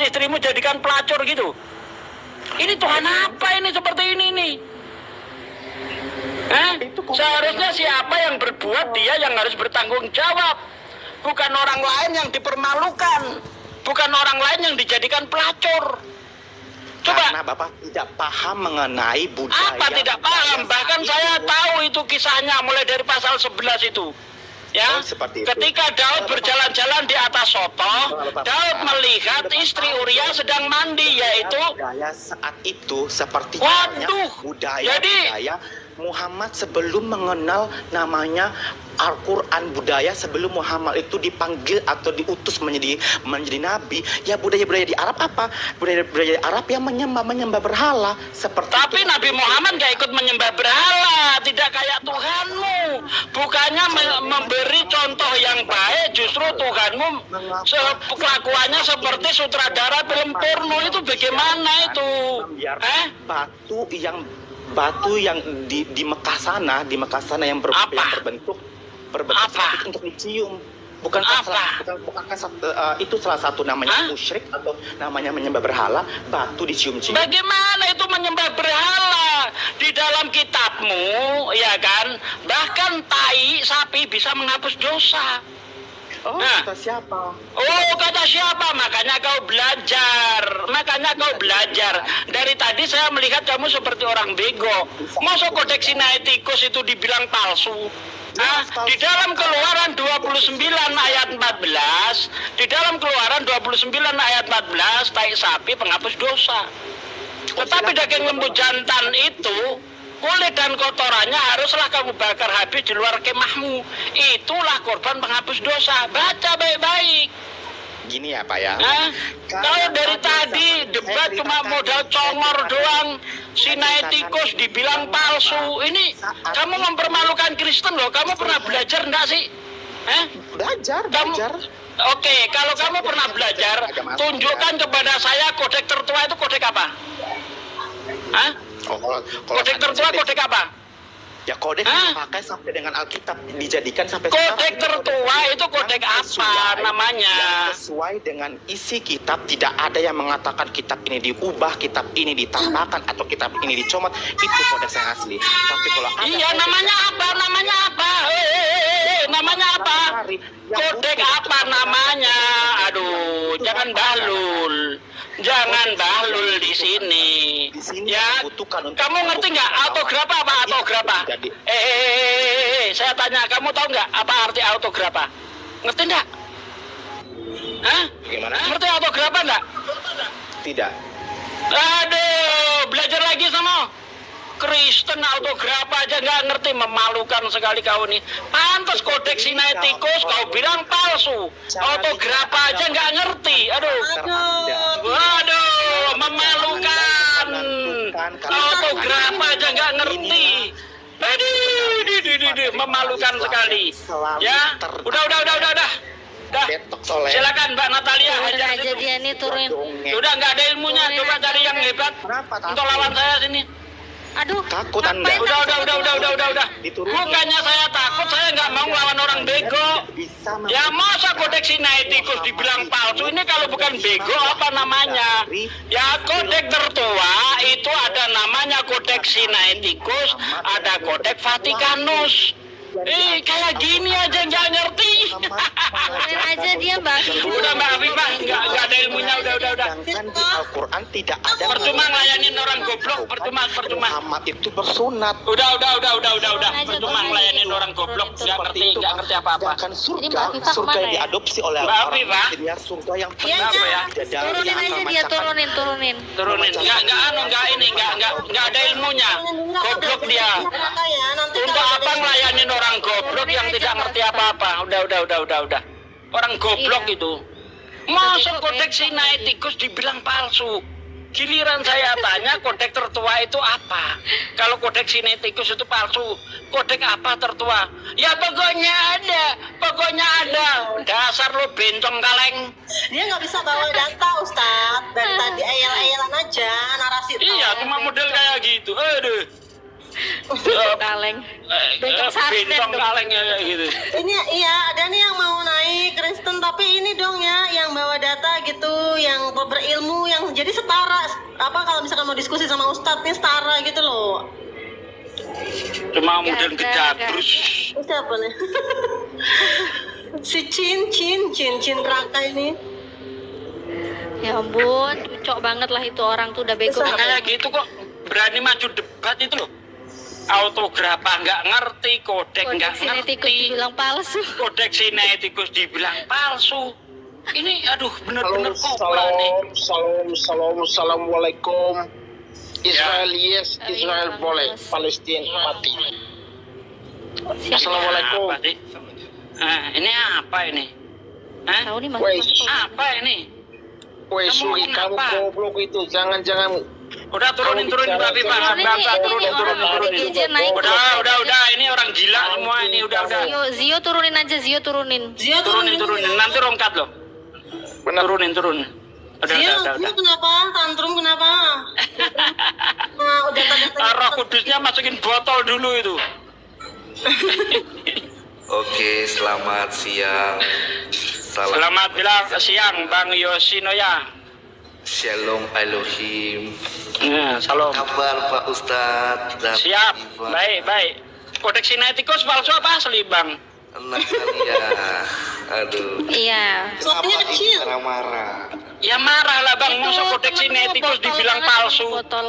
istrimu jadikan pelacur gitu. Ini Tuhan apa ini seperti ini nih? Seharusnya siapa yang berbuat dia yang harus bertanggung jawab, bukan orang lain yang dipermalukan, bukan orang lain yang dijadikan pelacur. Coba. Karena Bapak tidak paham mengenai budaya. Apa tidak paham? Bahkan saya tahu itu kisahnya mulai dari pasal 11 itu. Ya, ketika Daud berjalan-jalan di atas soto, Daud melihat istri Uria sedang mandi, yaitu budaya saat itu seperti budaya Muhammad sebelum mengenal namanya Al-Quran, budaya sebelum Muhammad itu dipanggil atau diutus menjadi nabi, ya budaya-budaya di Arab apa? Budaya-budaya Arab yang menyembah berhala seperti. Tapi itu. Nabi Muhammad gak ikut menyembah berhala, tidak kayak Tuhanmu. Bukannya memberi contoh yang baik, justru Tuhanmu kelakuannya seperti sutradara film porno. Itu bagaimana itu? Batu yang di Mekah sana, yang berbentuk seperti untuk dicium. Itu salah satu namanya musyrik atau namanya menyembah berhala, batu dicium-cium. Bagaimana itu menyembah berhala? Di dalam kitabmu, ya kan, bahkan tai sapi bisa menghapus dosa. Kata siapa? Kata siapa? Makanya kau belajar. Dari tadi saya melihat kamu seperti orang bego. Masa kodeks Sinaiticus itu dibilang palsu? Di dalam Keluaran 29 ayat 14, tai sapi penghapus dosa. Tetapi daging lembu jantan itu, kulit dan kotorannya haruslah kamu bakar habis di luar kemahmu. Itulah korban penghapus dosa. Baca baik-baik. Gini ya Pak ya. Kalau dari tadi debat cuma modal congor doang, Sinaiticus dibilang palsu. Ini kamu mempermalukan Kristen loh. Kamu pernah belajar enggak sih? Belajar. Oke, kalau kamu pernah belajar, tunjukkan kepada saya kodek tertua itu kodek apa? Kodek tertua kodek apa? Ya kodek dipakai sampai dengan Alkitab, dijadikan sampai kodek tertua itu kodek apa namanya? Yang sesuai dengan isi kitab, tidak ada yang mengatakan kitab ini diubah, kitab ini ditambahkan atau kitab ini dicomot. Itu kodek yang asli. Tapi kalau namanya apa? Namanya apa? Kodek apa namanya? Aduh, jangan bahlul di sini. Ya, kamu ngerti nggak autografa apa autografa? Saya tanya, kamu tahu nggak apa arti autografa? Ngerti nggak? Gimana? Ngerti autografa nggak? Tidak. Aduh, belajar lagi sama Kristen autografa aja nggak ngerti, memalukan sekali kau nih. Pantas kodeks Sinaiticus kau bilang palsu, autografa aja nggak ngerti. Aduh, memalukan. Autografa aja nggak ngerti. Aduh, memalukan sekali. Ya, udah. Silakan Mbak Natalia, aja dia nih turunin. Udah nggak ada ilmunya, coba cari yang hebat untuk lawan saya sini. Aduh, takut Anda. Udah. Bukannya saya takut, saya nggak mau lawan orang bego. Ya masa kodeks Sinaiticus dibilang palsu, ini kalau bukan bego apa namanya? Ya kodeks tertua itu ada namanya kodeks Sinaiticus, ada kodeks Vatikanus. Kayak gini aja nggak ngerti. Turunin aja dia Mbak. Udah Mbak Afifah, nggak ada ilmunya, udah. Sedangkan di Al-Quran tidak ada. Percuma ngelayanin orang goblok, percuma. Muhammad itu bersunat. Udah. Percuma ngelayanin orang goblok, nggak ngerti apa-apa. Sedangkan surga yang diadopsi oleh orang Muslim, surga yang pernah turunin aja dia, turunin. Nggak ada ilmunya. Goblok dia. Untuk apa ngelayanin orang goblok yang tidak ngerti apa-apa? Udah. Orang goblok itu. Masa kodeks Sinaiticus dibilang palsu? Giliran saya tanya kodek tertua itu apa? Kalau kodeks Sinaiticus itu palsu, kodek apa tertua? Ya pokoknya ada. Dasar lo bencong kaleng. Dia nggak bisa bawa data Ustadz. Dari tadi ayel-ayelan aja narasi. Iya, cuma model kayak gitu. Aduh. Kaleng. Bencong sarden Bencong dong. kaleng ya kayak gitu. Ini iya ada nih yang mau naik Kristen tapi ini dong ya yang bawa data gitu, yang berilmu, yang jadi setara. Apa kalau misalkan mau diskusi sama Ustadz nih setara gitu loh. Cuma Gak model ada, kejabrus. Siapa nih? Si Cin Raka ini. Ya ampun, cocok banget lah itu orang tuh udah bego. Bisa. Kayak gitu kok berani maju debat itu loh. Autograf nggak ngerti, kodek nggak Kodeks sinetikus ngerti, dibilang palsu. kodek sinetikus dibilang palsu. Ini aduh bener-bener kopla nih. Assalamualaikum. Israel yes, Israel Iya, boleh, Mas. Palestina mati. Siapa? Assalamualaikum. Apa sih? Ini apa ini? Hah? Tahu nih Wes. masuk. Apa ini? Woi, Kamu Suli, kamu kenapa? goblok itu, jangan. Udah turunin tapi Pak. Turunin Bapak nih, turun. orang gadget naik. Udah, ini orang gila semua ini udah. Zio turunin aja, Zio turunin. Zio Turunin. Nanti rongkat loh. Benar. Turunin. Udah. Zio kenapa? Tantrum kenapa? Nah, udah Roh Kudusnya masukin botol dulu itu. Oke, selamat siang. Selamat bilang siang Bang Yoshinoya. Shalom Elohim. Salam. Kabar Pak Ustadz dan Siap. Iva. Baik. Kodeks sinetikus palsu apa asli Bang? Enak kali ya. Aduh. Iya. Suaranya Kenapa kecil. ini marah-marah? Ya marah lah Bang, Itu masa kodeks temenmu sinetikus botol dibilang banget, palsu. Botol.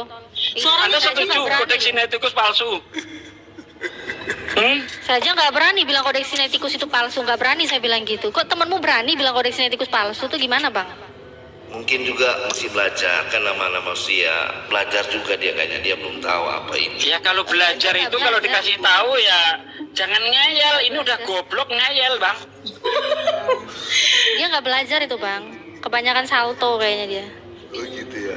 Suaranya Anda kecil, setuju nggak berani. kodeks sinetikus palsu? Saya aja nggak berani bilang kodeks sinetikus itu palsu, nggak berani saya bilang gitu. Kok temenmu berani bilang kodeks sinetikus palsu tuh gimana bang? Mungkin juga masih belajar kan nama-nama manusia. Belajar juga dia kayaknya dia belum tahu apa ini. Ya kalau belajar Nggak itu kalau belajar. dikasih tahu ya jangan ngeyel, ini udah goblok ngeyel Bang. Dia nggak belajar itu bang. Kebanyakan salto kayaknya dia. Oh gitu ya.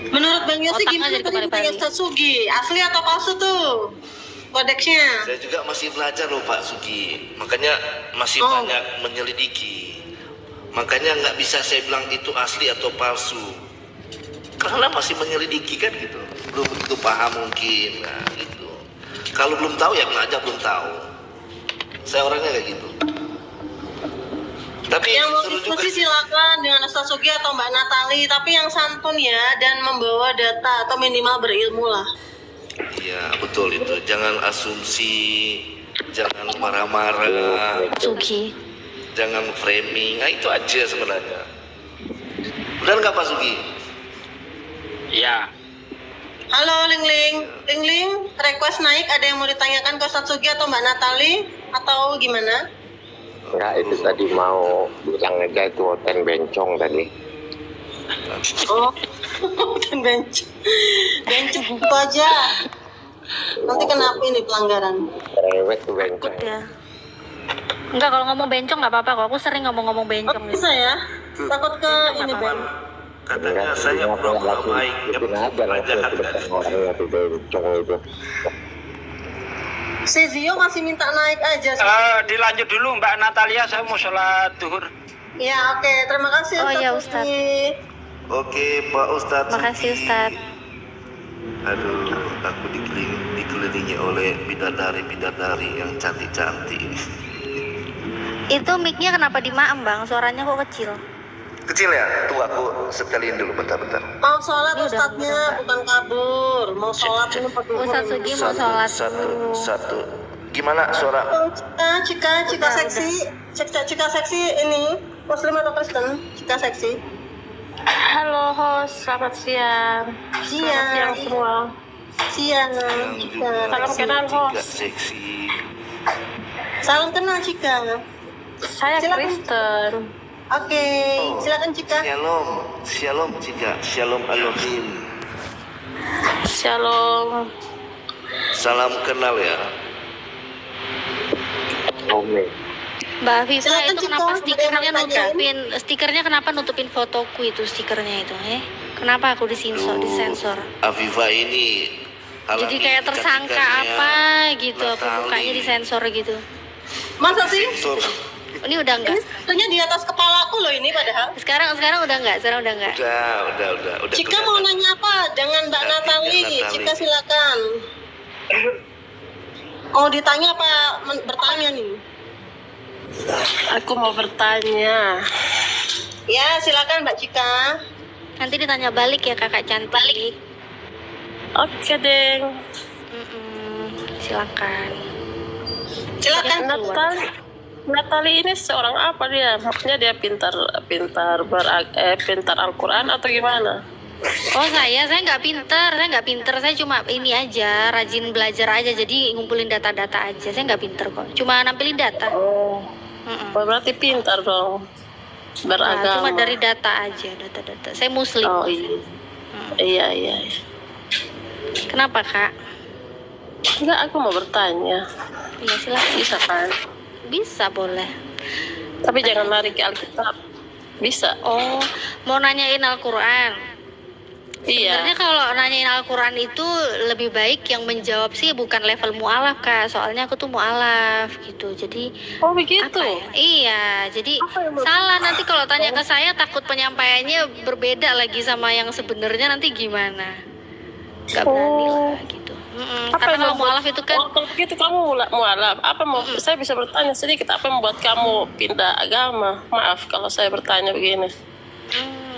Menurut Bang Yosi Otaknya gimana jadi tadi kembali ditanya balik. Ustaz Sugi? Asli atau palsu tuh kodeksnya? Saya juga masih belajar loh Pak Sugi. Makanya masih Oh. banyak menyelidiki. Makanya nggak bisa saya bilang itu asli atau palsu. Karena masih menyelidiki kan gitu. Belum begitu paham mungkin. Nah gitu. Kalau belum tahu ya benar aja belum tahu. Saya orangnya kayak gitu. Tapi Yang mau seru juga. diskusi silakan dengan Ustaz Sugi atau Mbak Natali, tapi yang santun ya dan membawa data atau minimal berilmu lah. Iya betul itu. Jangan asumsi. Jangan marah-marah. Sugi. Jangan framing. Nah itu aja sebenarnya. Benar nggak Pak Sugi? Ya. Halo Ling, request naik ada yang mau ditanyakan ke Ustaz Sugi atau Mbak Natali atau gimana? Enggak, itu tadi mau bilang aja itu hotel bencong tadi. Oh, dan bencong itu aja. Nanti kenapa ini pelanggaran? Rewet tuh bencong. Ya. Enggak, kalau ngomong bencong nggak apa-apa kok. Aku sering ngomong-ngomong Oh, bencong. bisa ya? Takut ke ini Ben. Katanya saya pura-pura baik. Ikutin aja langsung ke depan orangnya tuh bencong itu. Si Zio masih minta naik aja. Dilanjut dulu Mbak Natalia, saya mau sholat duhur. Ya oke, terima kasih Oh, Ustaz iya, Sugi. Ustaz. Oke Pak Ustadz. Makasih Sugi. Ustadz. Aduh, aku dikelilingi oleh bidadari yang cantik-cantik ini. Itu mic-nya kenapa dimaem bang? Suaranya kok kecil? Kecil ya? Tuh aku setelin dulu bentar-bentar. Mau sholat Ini udah Ustadznya, bukan kabur. Mau sholat ini pakai Ustadz Sugi mau sholat dulu. Satu. Gimana suara? Cika Udah, seksi. Cika seksi ini Muslim atau Kristen? Cika seksi. Halo host, selamat siang. Selamat siang semua. Siang, Yang Cika. Salam kenal, juga host. seksi. Salam kenal Cika. Saya Silakan. Kristen. Oke, silakan Cika. Shalom Cika, Shalom Elohim. Shalom. Salam kenal ya. Ome. Mbak Afifa Silakan, itu Cika. kenapa Ada stikernya yang mau nutupin? Stikernya kenapa nutupin fotoku itu stikernya itu? Kenapa aku disensor? Afifa ini Jadi kayak tersangka apa gitu? Apa mukanya disensor gitu? Masa sih? Ini udah Ini enggak? sebetulnya di atas kepala aku loh ini padahal. Sekarang udah enggak? Sekarang udah enggak? Udah Cika mau nanya apa? Dengan Mbak Nanti, Natali. Mbak Natali. Cika silakan. Mau ditanya apa bertanya nih? Aku mau bertanya. Ya, silakan Mbak Cika. Nanti ditanya balik ya kakak cantik. Oke, Deng. Silakan. Silakan. Natali ini seorang apa dia? Maksudnya dia pintar Al-Quran atau gimana? Oh saya nggak pinter, saya cuma ini aja, rajin belajar aja, jadi ngumpulin data-data aja, saya nggak pinter kok, cuma nampilin data. Oh, berarti pintar dong. Nah, Beragama. cuma dari data aja, data-data. Saya muslim. Oh iya. Iya. Kenapa kak? Enggak, aku mau bertanya. Iya silakan. Bisa kan? Bisa boleh. Tapi jangan lari ke Alkitab. Bisa. Oh, mau nanyain Al-Quran. Iya. Sebenarnya kalau nanyain Al-Quran itu lebih baik yang menjawab sih bukan level mu'alaf kak. Soalnya aku tuh mu'alaf gitu. Jadi Oh begitu. apa ya? Iya, jadi Apa yang salah nanti kalau tanya ke saya takut penyampaiannya berbeda lagi sama yang sebenarnya nanti gimana? Gak berani lah gitu. Karena yang kalau membuat- mu'alaf itu kan kalau begitu kamu mualaf. Apa mau saya bisa bertanya sedikit apa yang membuat kamu pindah agama? Maaf kalau saya bertanya begini.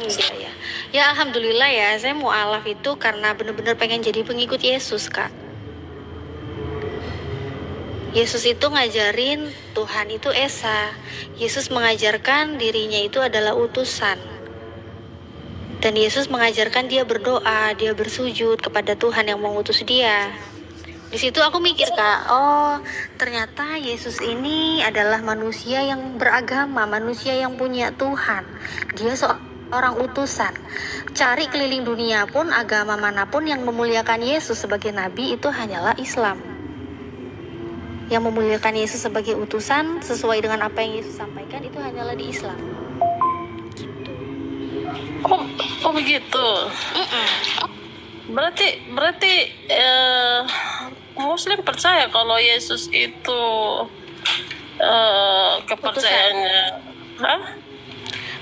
iya. Ya alhamdulillah ya, saya mu'alaf itu karena benar-benar pengen jadi pengikut Yesus kak. Yesus itu ngajarin Tuhan itu esa. Yesus mengajarkan dirinya itu adalah utusan. Dan Yesus mengajarkan dia berdoa, dia bersujud kepada Tuhan yang mengutus dia. Di situ aku mikir kak, oh ternyata Yesus ini adalah manusia yang beragama, manusia yang punya Tuhan. Dia seorang utusan. Cari keliling dunia pun, agama manapun yang memuliakan Yesus sebagai nabi itu hanyalah Islam. Yang memuliakan Yesus sebagai utusan sesuai dengan apa yang Yesus sampaikan itu hanyalah di Islam. Oh begitu. Berarti Muslim percaya kalau Yesus itu kepercayaannya. Hah?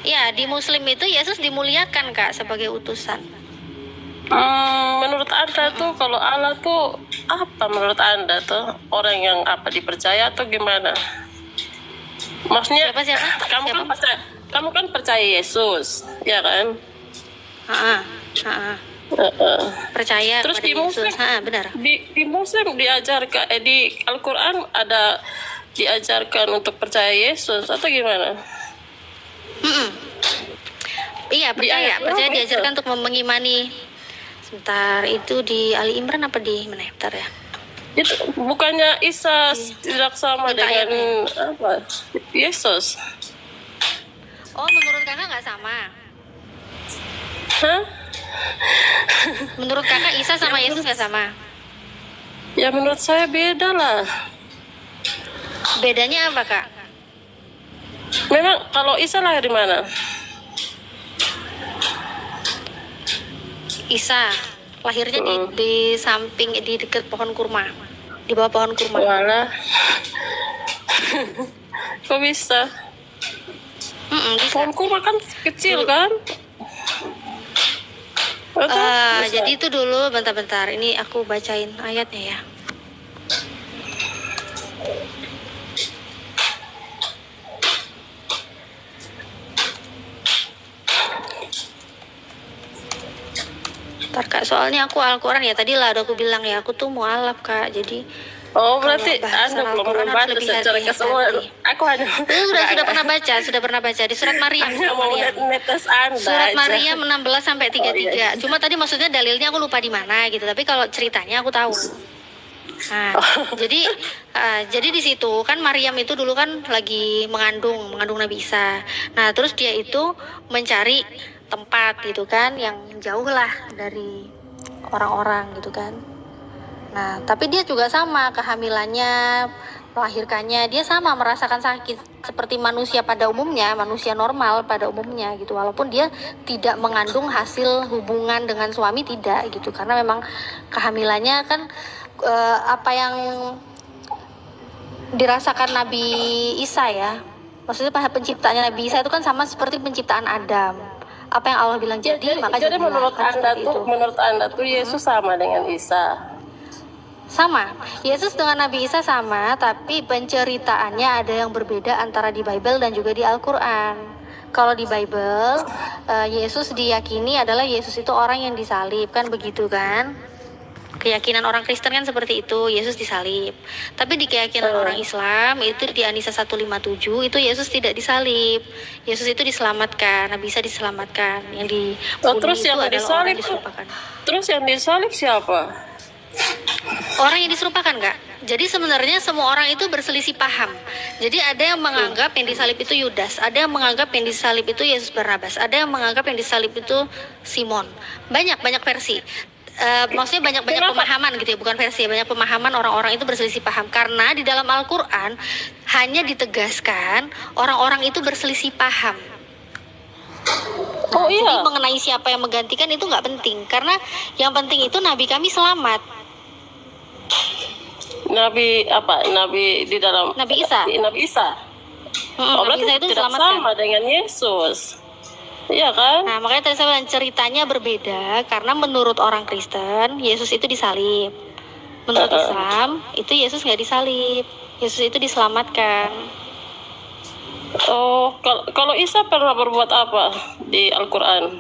Ya, di Muslim itu Yesus dimuliakan kak sebagai utusan. Menurut Anda tuh kalau Allah tuh apa menurut Anda tuh orang yang apa dipercaya atau gimana? Maksudnya Siapa? kamu kan percaya Yesus, ya kan? Percaya Terus kepada di Muslim, Yesus. Benar. di Muslim diajarkan di Al-Quran ada diajarkan untuk percaya Yesus atau gimana? Iya percaya diajarkan untuk mengimani. Sebentar, itu di Ali Imran apa di mana? Bentar ya. Itu bukannya Isa tidak sama Minta dengan apa? Yesus? Oh, menurut kakak nggak sama? Hah? Menurut kakak Isa sama Yesus nggak sama? Ya menurut saya beda lah. Bedanya apa kak? Memang kalau Isa lahir di mana? Isa lahirnya di samping di dekat pohon kurma, di bawah pohon kurma. Walah. Kok bisa? Bisa. Pohon kurma kan kecil kan? Jadi itu dulu bentar-bentar. Ini aku bacain ayatnya ya. Bentar kak, soalnya aku Al-Quran ya tadi lah aku bilang ya aku tuh mualaf kak. Jadi Oh berarti kalau bahasan Anda belum Al-Quran harus membaca lebih secara hati-hati. keseluruhan. Aku hanya sudah pernah baca di surat Maryam. hanya mau netes Anda. Surat aja. Maryam 16 sampai 33. Oh, iya. Cuma tadi maksudnya dalilnya aku lupa di mana gitu. Tapi kalau ceritanya aku tahu. Nah, jadi di situ kan Maryam itu dulu kan lagi mengandung Nabi Isa. Nah, terus dia itu mencari tempat gitu kan yang jauh lah dari orang-orang gitu kan. Nah, tapi dia juga sama kehamilannya, melahirkannya, dia sama merasakan sakit seperti manusia pada umumnya, manusia normal pada umumnya gitu. Walaupun dia tidak mengandung hasil hubungan dengan suami tidak gitu. Karena memang kehamilannya kan apa yang dirasakan Nabi Isa ya. Maksudnya pada penciptaannya Nabi Isa itu kan sama seperti penciptaan Adam. Apa yang Allah bilang jadi maka jadi jadilah. menurut Kan Anda seperti tuh itu. menurut Anda tuh Yesus sama dengan Isa. Sama. Yesus dengan Nabi Isa sama, tapi penceritaannya ada yang berbeda antara di Bible dan juga di Al-Quran. Kalau di Bible, Yesus diyakini adalah Yesus itu orang yang disalib, kan begitu kan? Keyakinan orang Kristen kan seperti itu, Yesus disalib. Tapi di keyakinan orang Islam, itu di An-Nisa 157, itu Yesus tidak disalib. Yesus itu diselamatkan, Nabi Isa diselamatkan. Yang dibunuh terus itu yang adalah orang disalib yang diserupakan. Terus yang disalib siapa? Orang yang diserupakan, Kak. Jadi sebenarnya semua orang itu berselisih paham. Jadi ada yang menganggap yang disalib itu Yudas, ada yang menganggap yang disalib itu Yesus Barnabas, ada yang menganggap yang disalib itu Simon. Banyak versi. Maksudnya banyak pemahaman gitu ya, bukan versi, banyak pemahaman orang-orang itu berselisih paham. Karena di dalam Al-Quran hanya ditegaskan orang-orang itu berselisih paham. Nah, jadi mengenai siapa yang menggantikan itu nggak penting, karena yang penting itu Nabi kami selamat. Nabi apa? Nabi di dalam Nabi Isa. Nabi Isa. Oh, Nabi berarti Isa itu tidak diselamatkan. sama dengan Yesus. Iya kan? Nah, makanya tadi saya bilang ceritanya berbeda karena menurut orang Kristen Yesus itu disalib. Menurut Islam itu Yesus nggak disalib. Yesus itu diselamatkan. Oh, kalau Isa pernah berbuat apa di Al-Quran?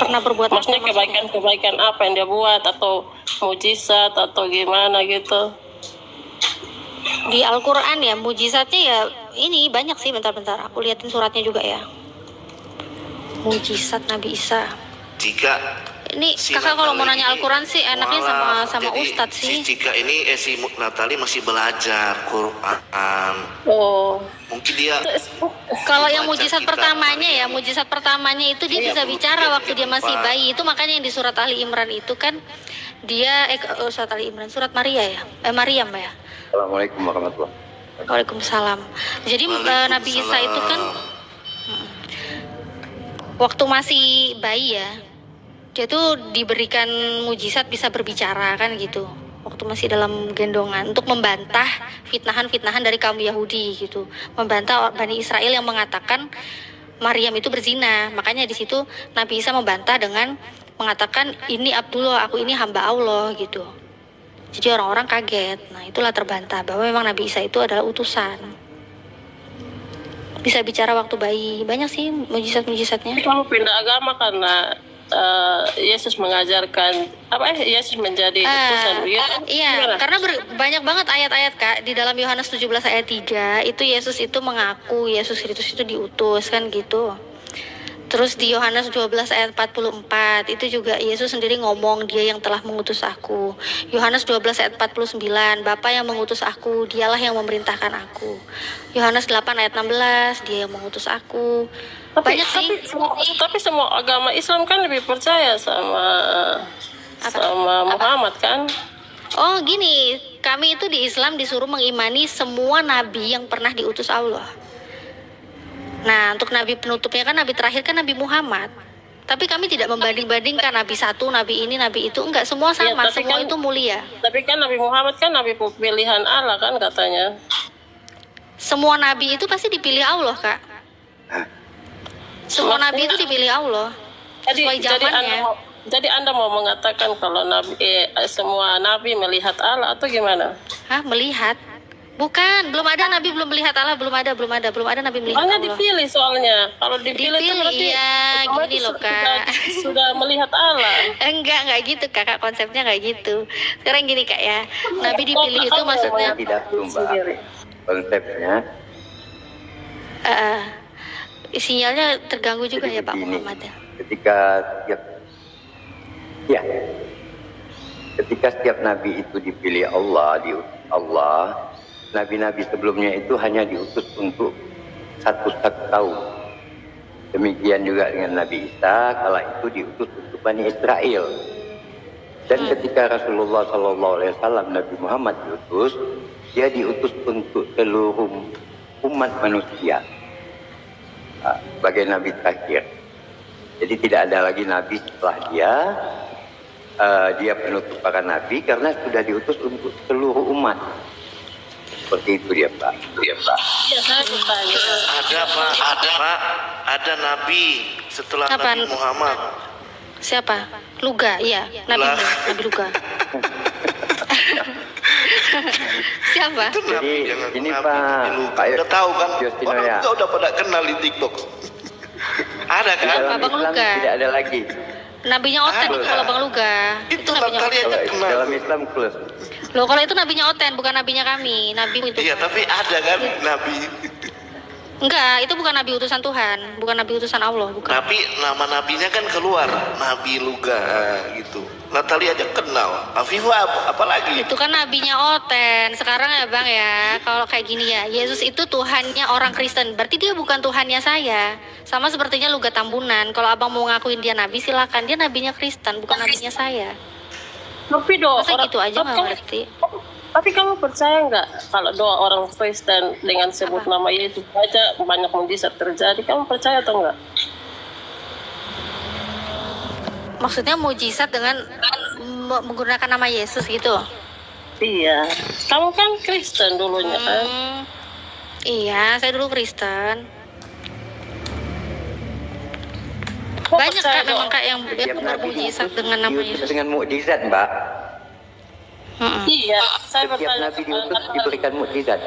Pernah berbuat apa Maksudnya maksudnya? kebaikan apa yang dia buat, atau mujizat atau gimana gitu? Di Al-Quran ya mujizatnya ya ini banyak sih, bentar-bentar aku liatin suratnya juga ya. Mujizat Nabi Isa. Jika Ini si kakak kalau mau Natali nanya ini Al-Quran sih enaknya mualaf, sama jadi Ustadz sih. Si Cika ini si Natali masih belajar Quran. Oh, Mungkin dia Kalau yang baca mujizat kitab pertamanya hari ya, ini. mujizat pertamanya itu dia Iya, bisa Bu, bicara tiga, waktu dia tiga, masih empat. bayi. Itu makanya yang di surat Ali Imran itu kan dia surat Ali Imran, surat Maria ya, Maryam ya. Assalamualaikum warahmatullahi. Waalaikumsalam. Jadi Nabi Isa itu kan waktu masih bayi ya, dia tuh diberikan mujizat bisa berbicara kan gitu. Waktu masih dalam gendongan untuk membantah fitnahan-fitnahan dari kaum Yahudi gitu, membantah Bani Israel yang mengatakan Maryam itu berzina. Makanya di situ Nabi Isa membantah dengan mengatakan ini Abdullah, aku ini hamba Allah gitu. Jadi orang-orang kaget. Nah itulah terbantah bahwa memang Nabi Isa itu adalah utusan. Bisa bicara waktu bayi. Banyak sih mujizat-mujizatnya. kamu pindah agama karena Yesus mengajarkan Yesus menjadi utusan gitu. Iya, Gimana? karena banyak banget ayat-ayat Kak di dalam Yohanes 17 ayat 3 itu Yesus itu mengaku Yesus Kristus itu diutus kan gitu. Terus di Yohanes 12 ayat 44 itu juga Yesus sendiri ngomong dia yang telah mengutus aku. Yohanes 12 ayat 49 Bapa yang mengutus aku, dialah yang memerintahkan aku. Yohanes 8 ayat 16 dia yang mengutus aku. Banyak sih. Tapi semua agama Islam kan lebih percaya sama Muhammad kan? Oh gini, kami itu di Islam disuruh mengimani semua nabi yang pernah diutus Allah. Nah untuk nabi penutupnya kan nabi terakhir kan Nabi Muhammad. Tapi kami tidak membanding-bandingkan nabi satu, nabi ini, nabi itu. Enggak, semua Iya, sama, tapi semua kan- itu mulia. Tapi kan Nabi Muhammad kan nabi pilihan Allah kan katanya. Semua nabi itu pasti dipilih Allah Kak. Semua nabi itu dipilih Allah. Sesuai zamannya. Jadi anda mau mengatakan kalau semua nabi melihat Allah atau gimana? Hah, melihat? Bukan, belum ada nabi belum melihat Allah, belum ada nabi melihat Hanya Allah. dipilih soalnya. Kalau dipilih itu berarti iya, otomatis gini loh Kak. sudah melihat Allah. Enggak gitu Kakak, konsepnya enggak gitu. Sekarang gini Kak ya, nabi dipilih itu maksudnya Tidak Mbak. Konsepnya sinyalnya terganggu juga jadi ya Pak begini. Muhammad ya. Ketika setiap nabi itu dipilih Allah, diutus Allah, nabi-nabi sebelumnya itu hanya diutus untuk satu tahun. Demikian juga dengan Nabi Isa, kala itu diutus untuk Bani Israel. Dan ketika Rasulullah SAW, Nabi Muhammad diutus, dia diutus untuk seluruh umat manusia sebagai nabi terakhir. Jadi tidak ada lagi nabi setelah dia. Dia penutup para nabi karena sudah diutus untuk seluruh umat. Seperti itu dia Pak. Ya, saya bertanya. Ada nabi setelah Apa? Nabi Muhammad. Siapa? Luga, iya, Nabi Lah. Luga. Siapa? Itu Jadi, Nabi, jangan ini Nabi, Pak, Nabi Luka. Pak Udah tahu kan? Yustino Orang ya. juga udah pada kenal di TikTok. Ada Di kan? dalam Abang Islam Luka. tidak ada lagi. Nabinya Oten Ada. kalau Bang Luga. Itu nabinya Natalia Oten. aja Kalau kenal. dalam Islam close. Loh, kalau itu nabinya Oten, bukan nabinya kami. Nabi itu. Iya, tapi ada kan Nabi. Enggak, itu bukan nabi utusan Tuhan, bukan nabi utusan Allah, bukan. Tapi nama nabinya kan keluar, Nabi Luga gitu. Natalia aja kenal. Afifah apalagi? Itu kan nabinya Oten. Sekarang ya Bang ya, kalau kayak gini ya, Yesus itu Tuhannya orang Kristen. Berarti dia bukan Tuhannya saya. Sama sepertinya Luga Tambunan. Kalau Abang mau ngakuin dia nabi, silakan. Dia nabinya Kristen, bukan nabinya saya. Tapi doa Masa orang gitu aja nggak ngerti? Tapi kamu percaya nggak kalau doa orang Kristen dengan sebut nama Yesus aja banyak mujizat terjadi? Kamu percaya atau enggak? Maksudnya mujizat dengan menggunakan nama Yesus gitu? Iya. Kamu kan Kristen dulunya kan? Iya, saya dulu Kristen. Kamu Banyak percaya Kak memang doa- Kak yang Setiap nabi bermujizat diutus, dengan nama diutus Yesus. dengan mukjizat, Mbak. Iya, saya Setiap bertanya. nabi diutus diberikan mukjizat.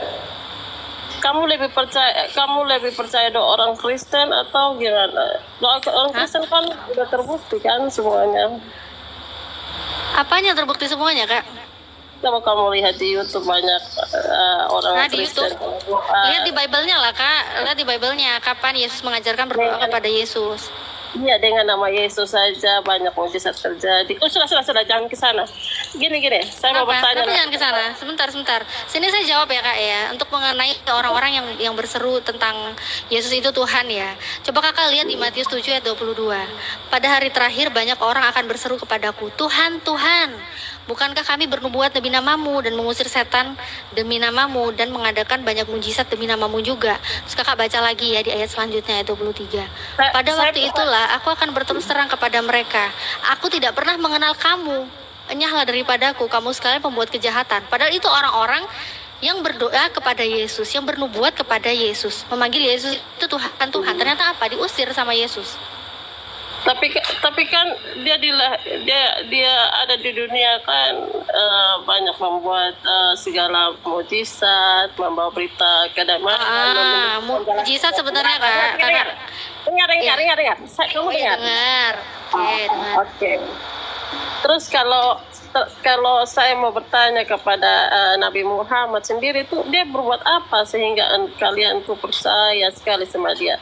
Kamu lebih percaya doa orang Kristen atau gimana? Doa orang Kristen kan udah terbukti kan semuanya. Apanya terbukti semuanya Kak? Coba kamu lihat di YouTube banyak orang Nah, di Kristen. YouTube. Lihat di Bible-nya lah Kak, lihat di Bible-nya kapan Yesus mengajarkan berdoa kepada Yesus. Iya, dengan nama Yesus saja banyak mujizat terjadi. Oh, sudah, jangan ke sana. Gini, saya mau Apa? bertanya. Tapi jangan ke sana. Sebentar. Sini saya jawab ya Kak ya. Untuk mengenai orang-orang yang berseru tentang Yesus itu Tuhan ya. Coba Kakak lihat di Matius 7 ayat 22. Pada hari terakhir banyak orang akan berseru kepadaku, Tuhan, Tuhan, bukankah kami bernubuat demi namamu dan mengusir setan demi namamu dan mengadakan banyak mujizat demi namamu juga. Terus Kakak baca lagi ya di ayat selanjutnya ayat 23. Pada waktu itulah aku akan berterus terang kepada mereka, aku tidak pernah mengenal kamu. Enyahlah daripadaku, kamu sekalian pembuat kejahatan. Padahal itu orang-orang yang berdoa kepada Yesus, yang bernubuat kepada Yesus, memanggil Yesus itu Tuhan. Ternyata apa? Diusir sama Yesus. Tapi kan dia ada di dunia kan banyak membuat segala mujizat, membawa berita kedamaian. Mujizat sebenarnya Kak. Dengar. Kamu dengar. Dengar. Dengar. Oke. Terus kalau saya mau bertanya kepada Nabi Muhammad sendiri tuh dia berbuat apa sehingga kalian tuh percaya sekali sama dia?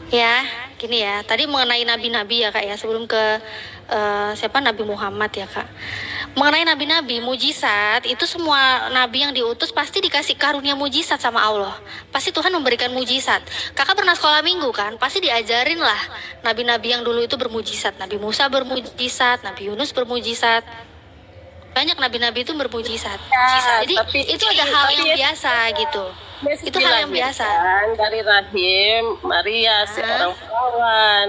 Ya, gini ya. Tadi mengenai nabi-nabi ya Kak ya, sebelum ke Nabi Muhammad ya Kak. Mengenai nabi-nabi, mujizat, itu semua nabi yang diutus pasti dikasih karunia mujizat sama Allah. Pasti Tuhan memberikan mujizat. Kakak pernah sekolah minggu kan? Pasti diajarin lah nabi-nabi yang dulu itu bermujizat. Nabi Musa bermujizat, Nabi Yunus bermujizat. Banyak nabi-nabi itu bermujizat. Jadi itu ada hal yang biasa gitu. Itu hal yang biasa. Dari rahim Maria seorang perawan.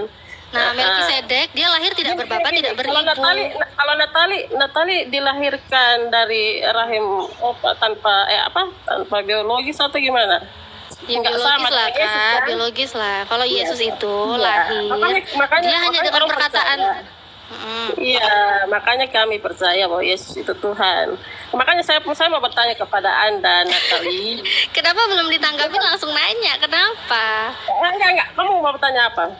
Nah, Melkisedek dia lahir tidak berbapak, tidak beribu. Kalau Natali dilahirkan dari rahim tanpa biologis atau gimana? Ya, Nggak biologis sama lah dengan Yesus, Kak, kan? biologis lah. Kalau Yesus itu Iya. lahir, dia hanya dengan orang perkataan. percaya. Iya, makanya kami percaya bahwa Yesus itu Tuhan. Makanya saya mau bertanya kepada Anda, Natali. Kenapa belum ditanggapi langsung nanya? Kenapa? Enggak. Kamu mau bertanya apa?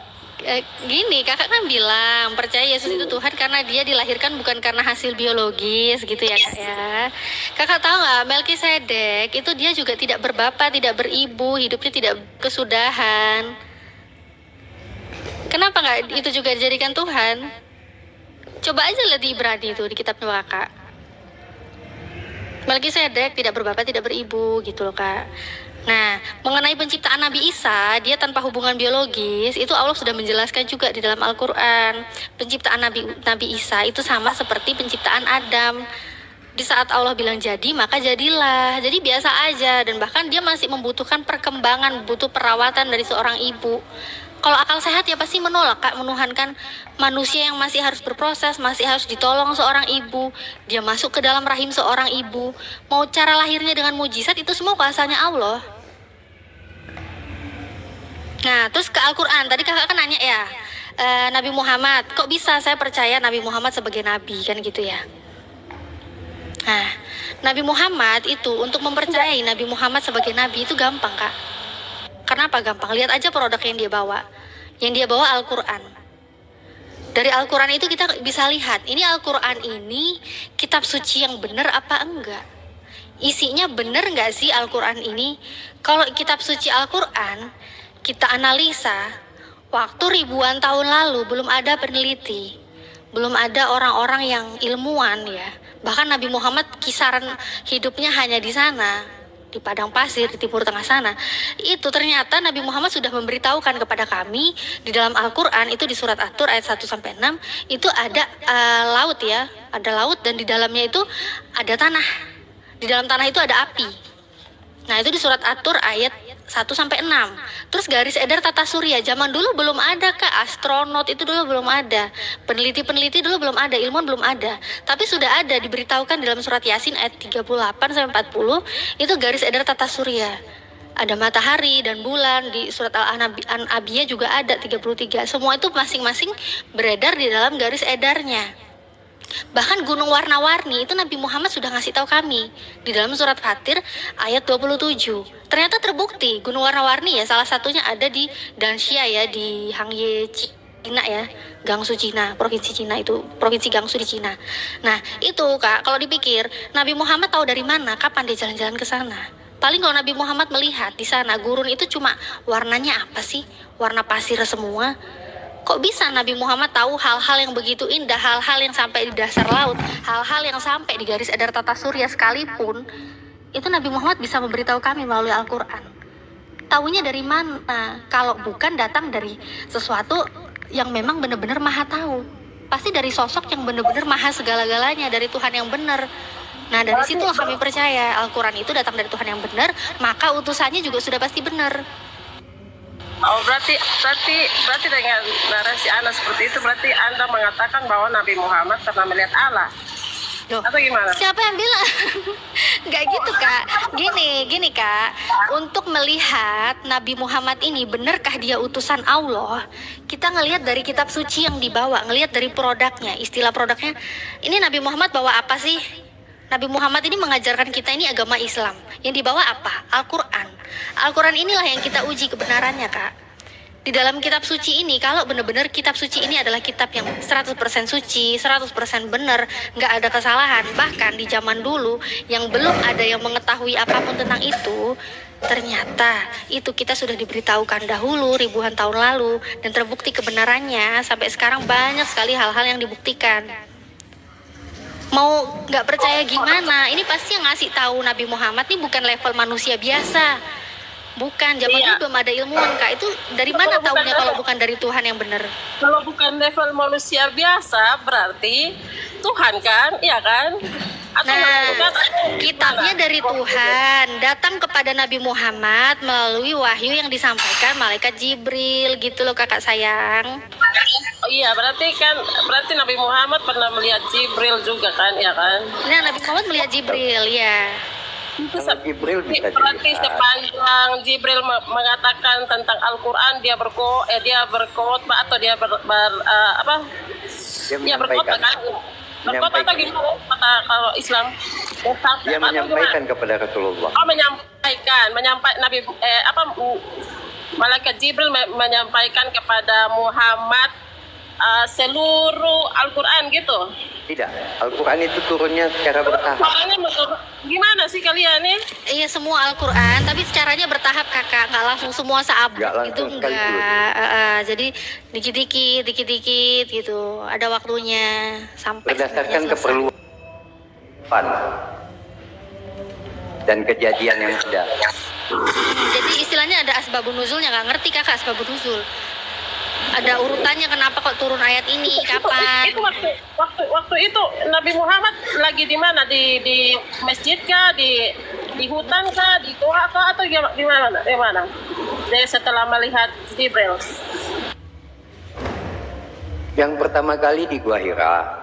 Gini, kakak kan bilang percaya Yesus itu Tuhan karena dia dilahirkan bukan karena hasil biologis gitu ya Kak ya. Kakak tahu nggak, Melkisedek itu dia juga tidak berbapak, tidak beribu, hidupnya tidak kesudahan. Kenapa nggak itu juga dijadikan Tuhan? Coba aja lihat di Ibrani itu di kitabnya Kakak. Melkisedek tidak berbapak, tidak beribu gitu loh Kak. Nah, mengenai penciptaan Nabi Isa, dia tanpa hubungan biologis, itu Allah sudah menjelaskan juga di dalam Al-Quran. Penciptaan Nabi Isa itu sama seperti penciptaan Adam. Di saat Allah bilang jadi, maka jadilah. Jadi biasa aja, dan bahkan dia masih membutuhkan perkembangan, butuh perawatan dari seorang ibu. Kalau akal sehat ya pasti menolak Kak, menuhankan manusia yang masih harus berproses, masih harus ditolong seorang ibu. Dia masuk ke dalam rahim seorang ibu. Mau cara lahirnya dengan mujizat, itu semua kuasanya Allah. Nah, terus ke Al-Quran, tadi kakak kan nanya ya, Nabi Muhammad, kok bisa saya percaya Nabi Muhammad sebagai Nabi, kan gitu ya. Nah, Nabi Muhammad itu untuk mempercayai Nabi Muhammad sebagai nabi itu gampang, Kak. Kenapa gampang? Lihat aja produk yang dia bawa. Yang dia bawa Al-Quran. Dari Al-Quran itu kita bisa lihat, ini Al-Quran ini kitab suci yang benar apa enggak? Isinya benar nggak sih Al-Quran ini? Kalau kitab suci Al-Quran kita analisa, waktu ribuan tahun lalu belum ada peneliti, belum ada orang-orang yang ilmuwan ya. Bahkan Nabi Muhammad kisaran hidupnya hanya di sana, di padang pasir di Timur Tengah sana. Itu ternyata Nabi Muhammad sudah memberitahukan kepada kami di dalam Al-Quran itu di surat At-Tur ayat 1-6 itu ada laut ya, ada laut dan di dalamnya itu ada tanah. Di dalam tanah itu ada api. Nah, itu di surat At-Tur ayat 1-6. Terus garis edar tata surya. Zaman dulu belum ada, Kak. Astronot itu dulu belum ada. Peneliti-peneliti dulu belum ada. Ilmuwan belum ada. Tapi sudah ada diberitahukan dalam surat Yasin ayat 38-40. Itu garis edar tata surya. Ada matahari dan bulan. Di surat Al-Anbiyah juga ada 33. Semua itu masing-masing beredar di dalam garis edarnya. Bahkan gunung warna-warni itu Nabi Muhammad sudah ngasih tahu kami di dalam surat Fatir ayat 27. Ternyata terbukti gunung warna-warni ya, salah satunya ada di Danxia ya, di Hangye Cina ya, Gangsu Cina, provinsi Cina itu, provinsi Gangsu di Cina. Nah, itu Kak, kalau dipikir Nabi Muhammad tahu dari mana, kapan dia jalan-jalan ke sana? Paling kalau Nabi Muhammad melihat di sana gurun itu cuma warnanya apa sih? Warna pasir semua. Kok bisa Nabi Muhammad tahu hal-hal yang begitu indah, hal-hal yang sampai di dasar laut, hal-hal yang sampai di garis edar tata surya sekalipun, itu Nabi Muhammad bisa memberitahu kami melalui Al-Quran. Taunya dari mana? Kalau bukan datang dari sesuatu yang memang benar-benar maha tahu. Pasti dari sosok yang benar-benar maha segala-galanya, dari Tuhan yang benar. Nah, dari situlah kami percaya Al-Quran itu datang dari Tuhan yang benar, maka utusannya juga sudah pasti benar. Oh, berarti dengan narasi Anda seperti itu, berarti Anda mengatakan bahwa Nabi Muhammad pernah melihat Allah. Loh, atau gimana? siapa yang bilang? Nggak gitu, Kak. Gini Kak, untuk melihat Nabi Muhammad ini benarkah dia utusan Allah, kita ngelihat dari kitab suci yang dibawa, ngelihat dari produknya, istilah produknya. Ini Nabi Muhammad bawa apa sih? Nabi Muhammad ini mengajarkan kita ini agama Islam. Yang dibawa apa? Al-Quran. Al-Quran inilah yang kita uji kebenarannya, Kak. Di dalam kitab suci ini, kalau benar-benar kitab suci ini adalah kitab yang 100% suci, 100% benar, nggak ada kesalahan. Bahkan di zaman dulu, yang belum ada yang mengetahui apapun tentang itu, ternyata itu kita sudah diberitahukan dahulu, ribuan tahun lalu, dan terbukti kebenarannya. Sampai sekarang banyak sekali hal-hal yang dibuktikan. Mau nggak percaya gimana? Ini pasti yang ngasih tahu Nabi Muhammad ini bukan level manusia biasa. Bukan, zaman dulu belum ada ilmuwan, Kak. Itu dari mana taunya kalau bukan dari Tuhan yang benar? Kalau bukan level manusia biasa, berarti Tuhan kan? Iya kan? Atau kitabnya dari Tuhan datang kepada Nabi Muhammad melalui wahyu yang disampaikan malaikat Jibril gitu loh, Kakak sayang. Oh iya, berarti Nabi Muhammad pernah melihat Jibril juga kan, ya kan? Nah, Nabi Muhammad melihat Jibril, ya. Jibril bisa berarti dilihat. sepanjang Jibril mengatakan tentang Al-Quran, dia berkhotbah atau dia berkhotbah kan? Berkhotbah atau gimana kata kalau Islam? Dia menyampaikan kepada Rasulullah. Oh, menyampaikan malaikat Jibril menyampaikan kepada Muhammad seluruh Al-Quran gitu. Tidak, Al-Quran itu turunnya secara bertahap. Gimana sih kalian nih? Iya, semua Al-Quran, tapi caranya bertahap, Kakak. Nggak langsung semua seabad gitu, enggak. Jadi dikit-dikit gitu. Ada waktunya sampai Berdasarkan keperluan dan kejadian yang ada. Jadi istilahnya ada asbabun nuzulnya, nggak ngerti Kakak asbabun nuzul. Ada urutannya kenapa kok turun ayat ini, kapan? Itu waktu itu Nabi Muhammad lagi di mana? Di masjid kah? Di hutan kah? Di goa kah? Atau di mana? Di mana? Dia setelah melihat Jibril. Yang pertama kali di Gua Hira.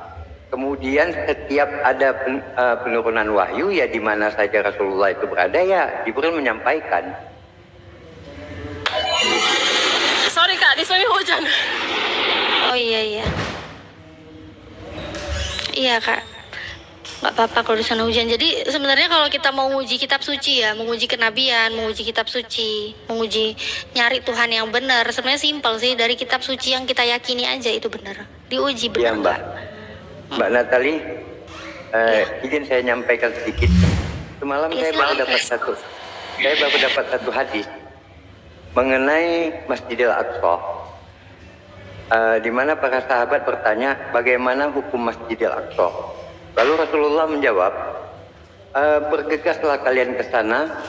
Kemudian setiap ada penurunan wahyu, ya di mana saja Rasulullah itu berada, ya Jibril menyampaikan. Sorry Kak, di sini hujan. Oh iya. Iya, Kak. nggak apa-apa kalau di sana hujan. Jadi sebenarnya kalau kita mau menguji kitab suci ya, menguji kenabian, menguji kitab suci, menguji nyari Tuhan yang benar, sebenarnya simpel sih, dari kitab suci yang kita yakini aja itu benar. Diuji Ya benar. Mbak. Mbak Natali, izin saya nyampaikan sedikit. Semalam Ya, saya baru silakan. dapat satu hadis mengenai Masjidil Aqsa, di mana para sahabat bertanya bagaimana hukum Masjidil Aqsa. Lalu Rasulullah menjawab, bergegaslah kalian ke sana,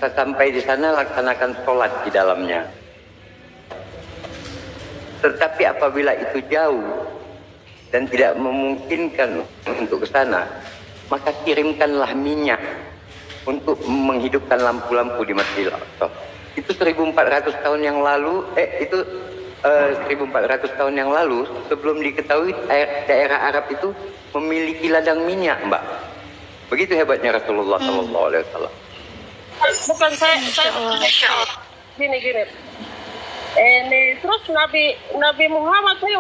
sampai di sana laksanakan sholat di dalamnya. Tetapi apabila itu jauh dan tidak memungkinkan untuk ke sana, maka kirimkanlah minyak untuk menghidupkan lampu-lampu di Masjidil Aqsa. Itu 1400 tahun yang lalu, 1400 tahun yang lalu, sebelum diketahui daerah Arab itu memiliki ladang minyak, Mbak. Begitu hebatnya Rasulullah Sallallahu Alaihi Wasallam. Bukan saya gini. Ini terus Nabi Muhammad nih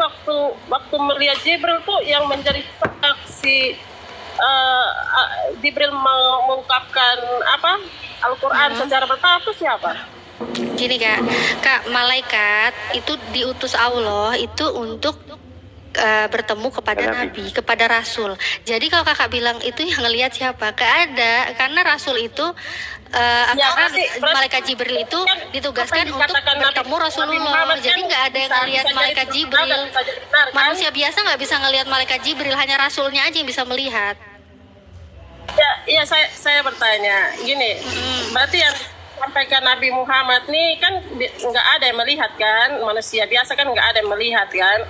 waktu melihat Jibril tuh yang menjadi saksi, Jibril mengungkapkan apa Al-Quran secara bertahap itu siapa? Gini kak, malaikat itu diutus Allah itu untuk bertemu kepada Nabi, kepada Rasul. Jadi kalau kakak bilang itu yang ngelihat siapa? Gak ada, karena Rasul itu malaikat Jibril itu ditugaskan untuk bertemu Rasulullah. Jadi nggak ada yang ngelihat malaikat Jibril. Manusia biasa nggak bisa ngelihat malaikat Jibril, hanya Rasulnya aja yang bisa melihat. Ya saya bertanya gini, berarti yang sampaikan Nabi Muhammad nih kan nggak ada yang melihat kan, manusia biasa kan nggak ada yang melihat kan.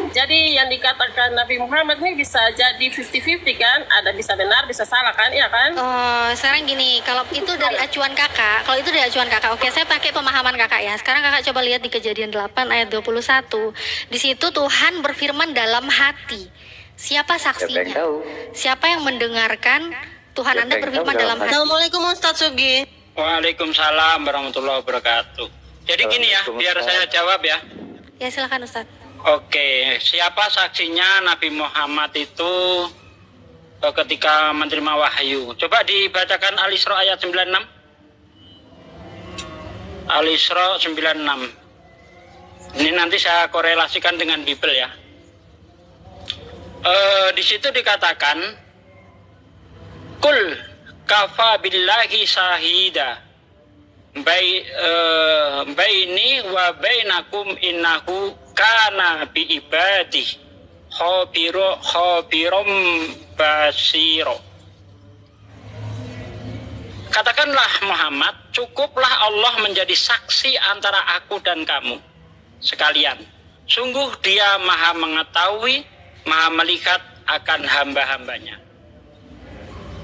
Jadi yang dikatakan Nabi Muhammad nih bisa jadi 50-50 kan, ada bisa benar bisa salah kan, iya kan? Oh, sekarang gini, kalau itu dari acuan kakak, oke, saya pakai pemahaman kakak ya. Sekarang kakak coba lihat di Kejadian 8 ayat 21. Di situ Tuhan berfirman dalam hati. Siapa saksinya? Siapa yang mendengarkan Tuhan Anda berfirman dalam hati? Assalamualaikum Ustadz Sugi. Waalaikumsalam warahmatullahi wabarakatuh. Jadi gini ya, biar saya jawab ya. Ya silakan Ustadz. Oke, siapa saksinya Nabi Muhammad itu ketika menerima wahyu? Coba dibacakan Al-Isra ayat 96. Al-Isra 96. Ini nanti saya korelasikan dengan Bible ya. Di situ dikatakan, Kul kafa billahi sahida baini wa bainakum innahu kana bi ibadi khabirum basiro. Katakanlah Muhammad, cukuplah Allah menjadi saksi antara aku dan kamu sekalian. Sungguh dia maha mengetahui, maha melihat akan hamba-hambanya.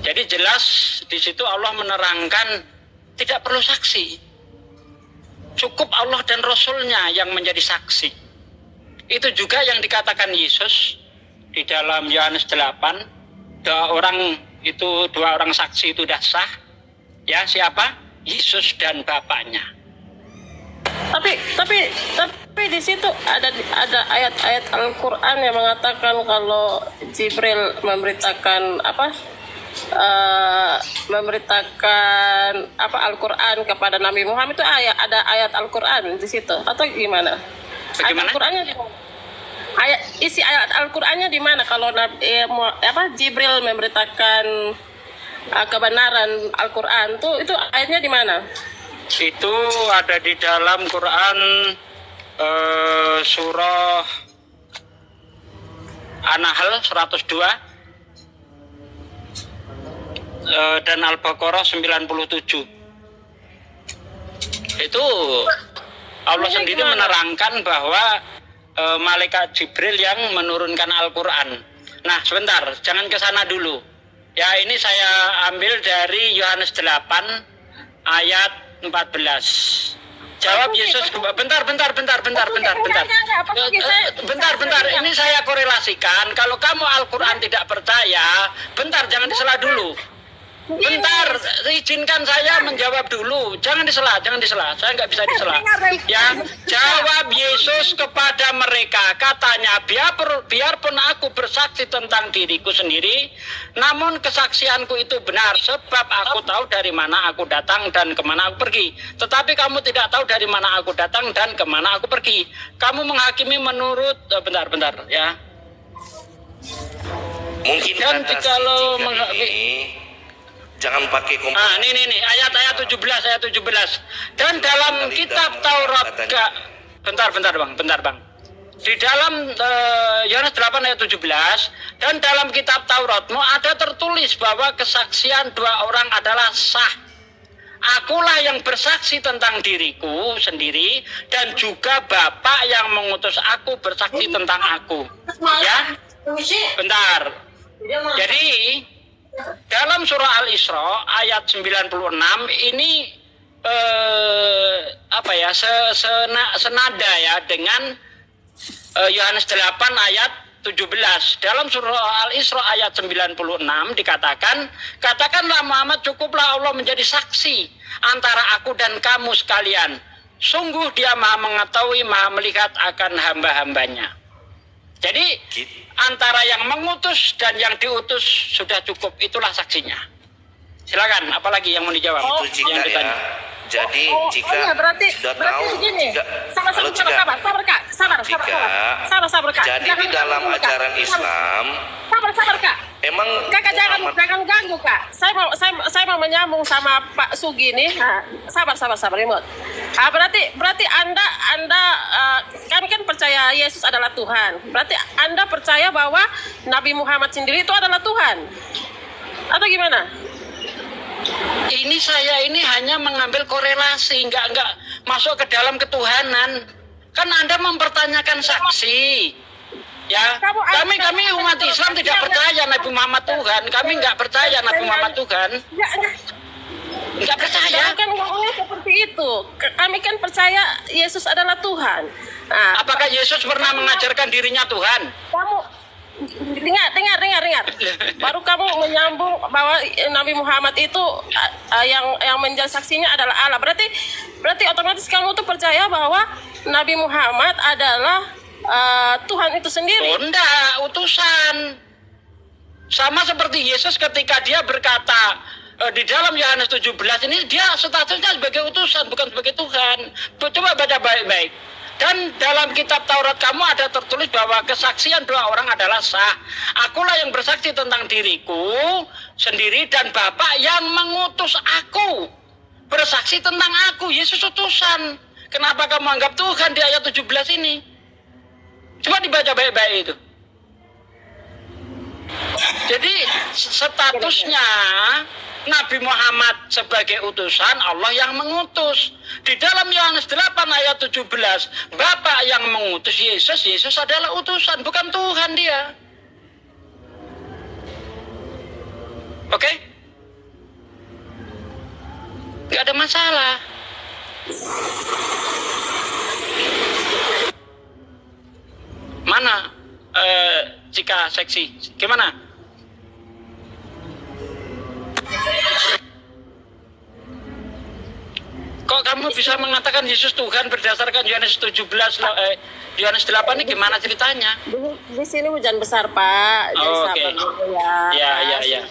Jadi jelas di situ Allah menerangkan tidak perlu saksi. Cukup Allah dan Rasulnya yang menjadi saksi. Itu juga yang dikatakan Yesus di dalam Yohanes 8. Dua orang saksi itu sudah sah. Ya, siapa? Yesus dan Bapaknya. Tapi di situ ada ayat-ayat Al-Quran yang mengatakan kalau Jibril memberitakan Al-Quran kepada Nabi Muhammad, itu ada ayat Al-Quran di situ atau gimana? Bagaimana? Al-Qurannya isi ayat Al-Qurannya di mana kalau Jibril memberitakan kebenaran Al-Quran itu ayatnya di mana? Itu ada di dalam Quran surah An-Nahl 102 dan Al-Baqarah 97. Itu Allah sendiri menerangkan bahwa malaikat Jibril yang menurunkan Al-Quran. Nah, sebentar, jangan ke sana dulu. Ya, ini saya ambil dari Yohanes 8 ayat 14. Jawab Yesus, bentar. Ini saya korelasikan. Kalau kamu Al-Quran tidak percaya, bentar, jangan disela dulu. Bentar, izinkan saya menjawab dulu. Jangan disela, jangan disela. Saya nggak bisa disela. Ya, jawab Yesus kepada mereka. Katanya, biarpun aku bersaksi tentang diriku sendiri, namun kesaksianku itu benar, sebab aku tahu dari mana aku datang dan kemana aku pergi. Tetapi kamu tidak tahu dari mana aku datang dan kemana aku pergi. Kamu menghakimi menurut bentar, ya. Mungkin Dan ada kalau ini, jangan pakai komputer. Nih, ayat 17. Dan dalam kitab Taurat, bentar bang. Di dalam Yohanes 8 ayat 17, dan dalam kitab Tauratmu ada tertulis bahwa kesaksian dua orang adalah sah. Akulah yang bersaksi tentang diriku sendiri, dan juga Bapa yang mengutus aku bersaksi tentang aku. Ya, bentar. Jadi dalam surah Al-Isra ayat 96 ini senada ya dengan Yohanes 8 ayat 17. Dalam surah Al-Isra ayat 96 dikatakan, katakanlah Muhammad, cukuplah Allah menjadi saksi antara aku dan kamu sekalian. Sungguh dia maha mengetahui, maha melihat akan hamba-hambanya. Jadi antara yang mengutus dan yang diutus sudah cukup, itulah saksinya. Silakan, apalagi yang mau dijawab? Itu jika yang ditanya. Jadi jika iya, berarti begini. Sabar Kak. Jadi di dalam ajaran Islam, Sabar Kak. emang Kakak jangan ganggu Kak. Saya mau menyambung sama Pak Sugi nih. Sabar remote. Berarti Anda kami kan percaya Yesus adalah Tuhan. Berarti Anda percaya bahwa Nabi Muhammad sendiri itu adalah Tuhan. Atau gimana? Saya ini hanya mengambil korelasi, nggak masuk ke dalam ketuhanan. Kan Anda mempertanyakan saksi. Ya, kami umat Islam tidak percaya Nabi Muhammad Tuhan. Kami nggak percaya Nabi Muhammad Tuhan. Nggak percaya. Kan ngomongnya seperti itu. Kami kan percaya Yesus adalah Tuhan. Nah, apakah Yesus pernah mengajarkan dirinya Tuhan? Kamu dengar. Baru kamu menyambung bahwa Nabi Muhammad itu yang menjadi saksinya adalah Allah. Berarti otomatis kamu tuh percaya bahwa Nabi Muhammad adalah Tuhan itu sendiri. Oh, enggak, utusan. Sama seperti Yesus ketika dia berkata di dalam Yohanes 17 ini, dia statusnya sebagai utusan, bukan sebagai Tuhan. Coba baca baik-baik. Dan dalam kitab Taurat kamu ada tertulis bahwa kesaksian dua orang adalah sah. Akulah yang bersaksi tentang diriku sendiri, dan Bapa yang mengutus aku bersaksi tentang aku. Yesus utusan. Kenapa kamu anggap Tuhan di ayat 17 ini? Coba dibaca baik-baik itu. Jadi statusnya Nabi Muhammad sebagai utusan, Allah yang mengutus. Di dalam Yohanes 8 ayat 17, Bapa yang mengutus Yesus adalah utusan, bukan Tuhan dia. Oke? Gak ada masalah. Mana jika seksi? Gimana? Kok kamu bisa mengatakan Yesus Tuhan berdasarkan Yohanes 17, Yohanes 8 ini gimana ceritanya? Di sini hujan besar, Pak. Jadi sabar dulu ya. Ya.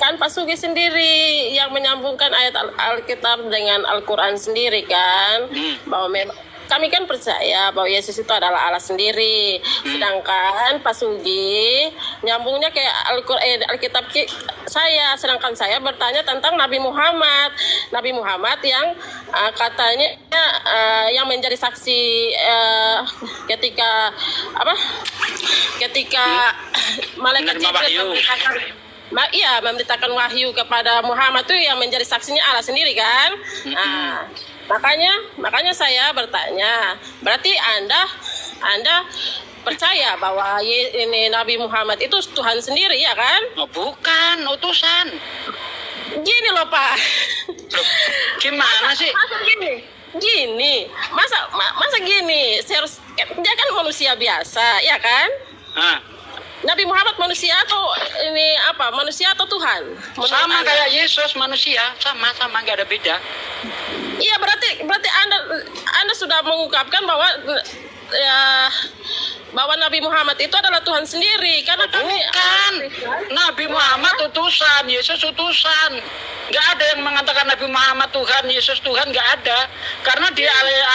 Kan Pak Sugi sendiri yang menyambungkan ayat Alkitab dengan Al-Quran sendiri kan, bahwa memang kami kan percaya bahwa Yesus itu adalah Allah sendiri. Sedangkan Pak Sugi nyambungnya kayak Alkitab sedangkan saya bertanya tentang Nabi Muhammad. Nabi Muhammad yang katanya yang menjadi saksi ketika malaikat Jibril memberitakan wahyu kepada Muhammad itu yang menjadi saksinya Allah sendiri kan. Nah, makanya saya bertanya, berarti Anda percaya bahwa ini Nabi Muhammad itu Tuhan sendiri ya kan? Oh, bukan, utusan. Gini loh Pak. Loh, gimana sih? Masa gini? Masa gini? Dia kan manusia biasa, ya kan? Nabi Muhammad manusia atau ini apa? Manusia atau Tuhan? Menurut Sama Anda? kayak Yesus manusia, sama nggak ada beda. Iya, berarti Anda sudah mengungkapkan bahwa ya, bahwa Nabi Muhammad itu adalah Tuhan sendiri karena kami Bukan, Nabi Muhammad utusan, Yesus utusan. Nggak ada yang mengatakan Nabi Muhammad Tuhan, Yesus Tuhan, nggak ada. Karena di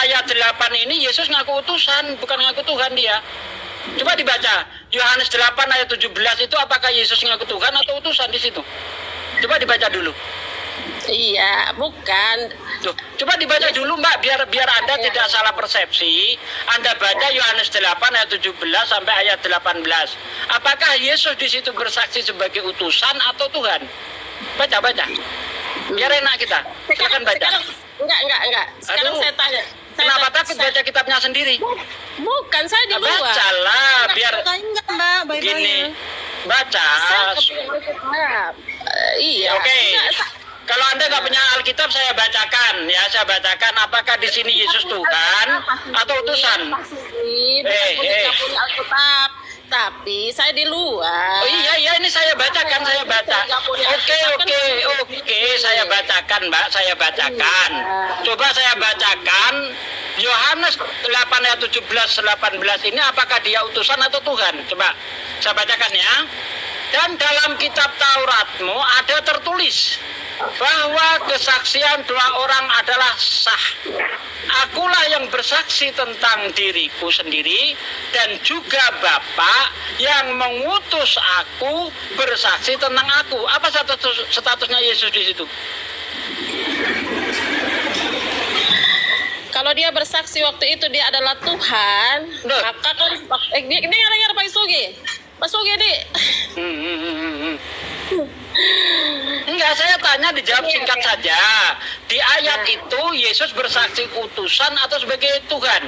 ayat 8 ini Yesus ngaku utusan, bukan ngaku Tuhan dia. Coba dibaca, Yohanes 8 ayat 17 itu apakah Yesus ngaku Tuhan atau utusan di situ? Coba dibaca dulu. Iya, bukan. Tuh, coba dibaca dulu Mbak, biar Anda tidak salah persepsi. Anda baca Yohanes 8 ayat 17 sampai ayat 18. Apakah Yesus di situ bersaksi sebagai utusan atau Tuhan? Baca. Biar enak kita. Silakan baca. Enggak. Sekarang Aduh, saya tanya. Kenapa takut baca kitabnya sendiri? Bukan, saya di luar. Bacalah, biar Enggak, Mbak, baik-baik. gini. Baca. Iya. Oke. Enggak, Kalau Anda nggak punya Alkitab, saya bacakan. Ya, saya bacakan. Apakah di sini Yesus Tuhan atau utusan? Alkitab, tapi saya di luar. Oh iya, ini saya bacakan, saya baca. Oke, saya bacakan, Mbak, saya bacakan. Coba saya bacakan Yohanes 8 ayat 17-18 ini apakah dia utusan atau Tuhan? Coba saya bacakan ya. Dan dalam kitab Tauratmu ada tertulis bahwa kesaksian dua orang adalah sah. Akulah yang bersaksi tentang diriku sendiri dan juga Bapa yang mengutus aku bersaksi tentang aku. Apa statusnya Yesus di situ? Kalau dia bersaksi waktu itu dia adalah Tuhan, maka kan ini dengar Pak Sugi. Pak Sugi ini. Enggak, saya tanya dijawab singkat saja. Di ayat itu Yesus bersaksi utusan atau sebagai Tuhan?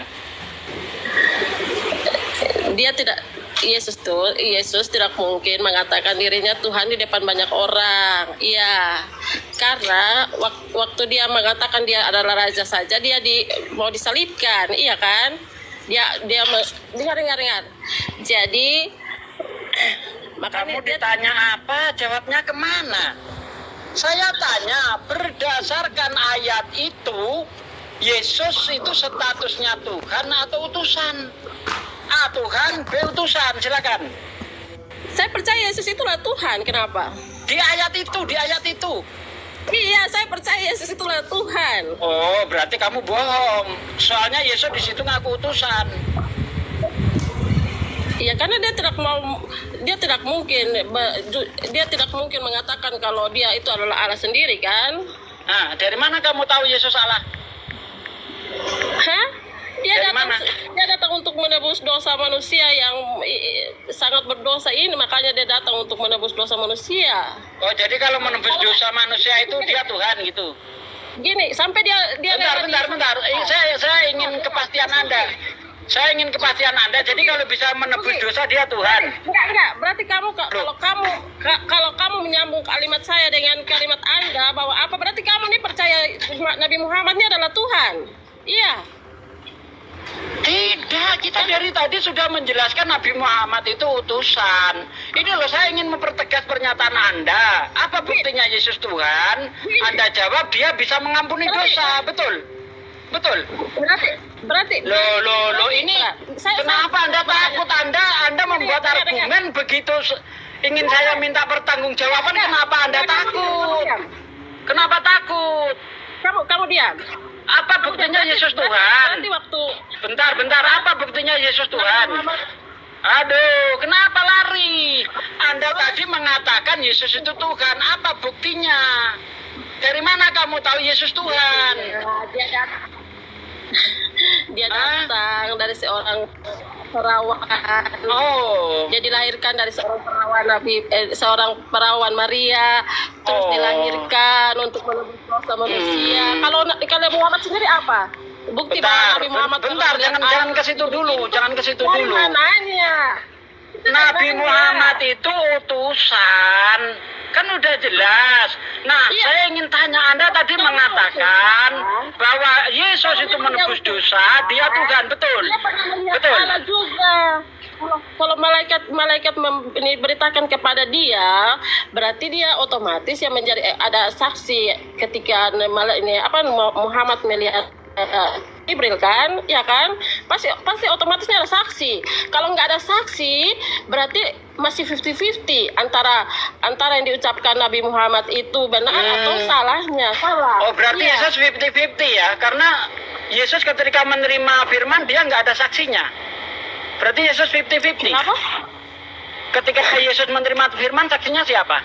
Yesus tidak mungkin mengatakan dirinya Tuhan di depan banyak orang. Iya, karena waktu dia mengatakan dia adalah raja saja dia mau disalibkan, iya kan? Dengar. Jadi makanya Kamu ditanya apa, jawabnya kemana? Saya tanya, berdasarkan ayat itu, Yesus itu statusnya Tuhan atau utusan? A Tuhan, B utusan, silakan. saya percaya Yesus itulah Tuhan, kenapa? Di ayat itu. Iya, saya percaya Yesus itulah Tuhan. Oh, berarti kamu bohong. Soalnya Yesus di situ ngaku utusan. Iya, karena dia tidak mungkin mengatakan kalau dia itu adalah Allah sendiri, kan? Nah, dari mana kamu tahu Yesus Allah? Hah? Dia Dari mana? datang untuk menebus dosa manusia yang sangat berdosa ini, makanya dia datang untuk menebus dosa manusia. Oh, jadi kalau menebus dosa manusia itu dia Tuhan gitu. Gini, sampai dia Bentar. Saya ingin kepastian Anda. Jadi kalau bisa menebus dosa dia Tuhan. Enggak. Berarti kalau kamu menyambung kalimat saya dengan kalimat Anda bahwa apa, berarti kamu ini percaya Nabi Muhammad ini adalah Tuhan. Iya. Tidak, kita dari tadi sudah menjelaskan Nabi Muhammad itu utusan. Ini loh, saya ingin mempertegas pernyataan Anda. Apa buktinya Yesus Tuhan? Anda jawab dia bisa mengampuni dosa, betul? Berarti Loh, ini kenapa Anda takut? Anda membuat argumen begitu ingin saya minta pertanggungjawaban, kenapa Anda takut? Kenapa takut? kamu diam. Apa buktinya Yesus Tuhan? Berarti waktu Bentar, apa buktinya Yesus Tuhan? Aduh, kenapa lari? Anda tadi mengatakan Yesus itu Tuhan, apa buktinya? Dari mana kamu tahu Yesus Tuhan? dia datang dari seorang perawan. Oh. Dia dilahirkan dari seorang perawan Maria, terus dilahirkan untuk menebus dosa manusia. Kalau Muhammad sendiri apa? Bukti bahwa Nabi Muhammad jangan ke situ dulu, Nanya. Nabi Muhammad itu utusan. Kan udah jelas. Nah, Iya. saya ingin tanya, Anda tadi mengatakan bahwa Yesus itu menebus dosa, dia Tuhan, betul? Dia pernah melihat Betul. Allah juga. Kalau malaikat ini beritakan kepada dia, berarti dia otomatis yang menjadi ada saksi ketika Muhammad melihat Jibril kan, ya kan? Pasti otomatisnya ada saksi. Kalau nggak ada saksi, berarti masih 50-50 antara yang diucapkan Nabi Muhammad itu benar atau salahnya. Salah. Oh, berarti Iya. Yesus 50-50 ya? Karena Yesus ketika menerima firman, dia nggak ada saksinya. Berarti Yesus 50-50. Kenapa? Ketika Yesus menerima firman, saksinya siapa?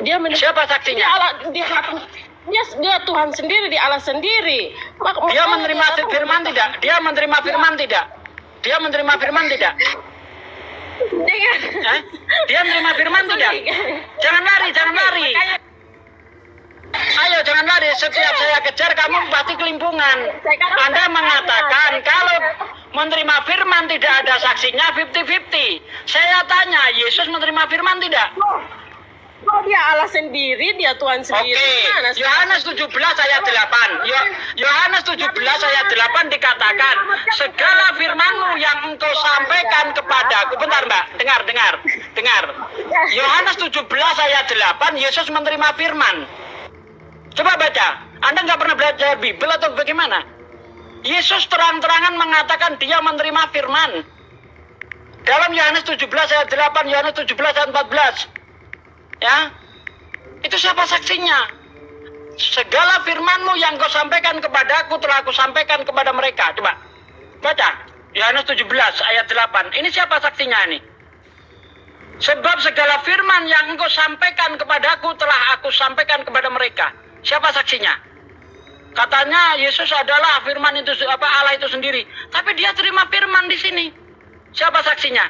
Dia Siapa saksinya? Dia Allah, dia Tuhan sendiri, dia Allah sendiri. Dia menerima firman tidak? Dia menerima firman tidak? Dia menerima firman tidak? Dia menerima firman tidak? Jangan lari, jangan lari. Ayo, jangan lari. Setiap saya kejar, kamu pasti kelimpungan. Anda mengatakan kalau menerima firman tidak ada saksinya 50-50. Saya tanya, Yesus menerima firman tidak? Oh, dia Allah sendiri, dia Tuhan sendiri. Oke, Yohanes 17 ayat 8. Yohanes 17 ayat 8 dikatakan, segala firman-Mu yang Engkau sampaikan kepadaku. Bentar, Mbak, dengar. Yohanes 17 ayat 8, Yesus menerima firman. Coba baca. Anda nggak pernah belajar Bible atau bagaimana? Yesus terang-terangan mengatakan dia menerima firman. Dalam Yohanes 17 ayat 8, Yohanes 17 ayat 14. Ya, itu siapa saksinya? Segala firman-Mu yang Kau sampaikan kepadaku telah Aku sampaikan kepada mereka. Coba baca Yohanes 17 ayat 8. Ini siapa saksinya ini? Sebab segala firman yang Engkau sampaikan kepadaku telah Aku sampaikan kepada mereka. Siapa saksinya? Katanya Yesus adalah firman itu, Allah itu sendiri. Tapi dia terima firman di sini. Siapa saksinya?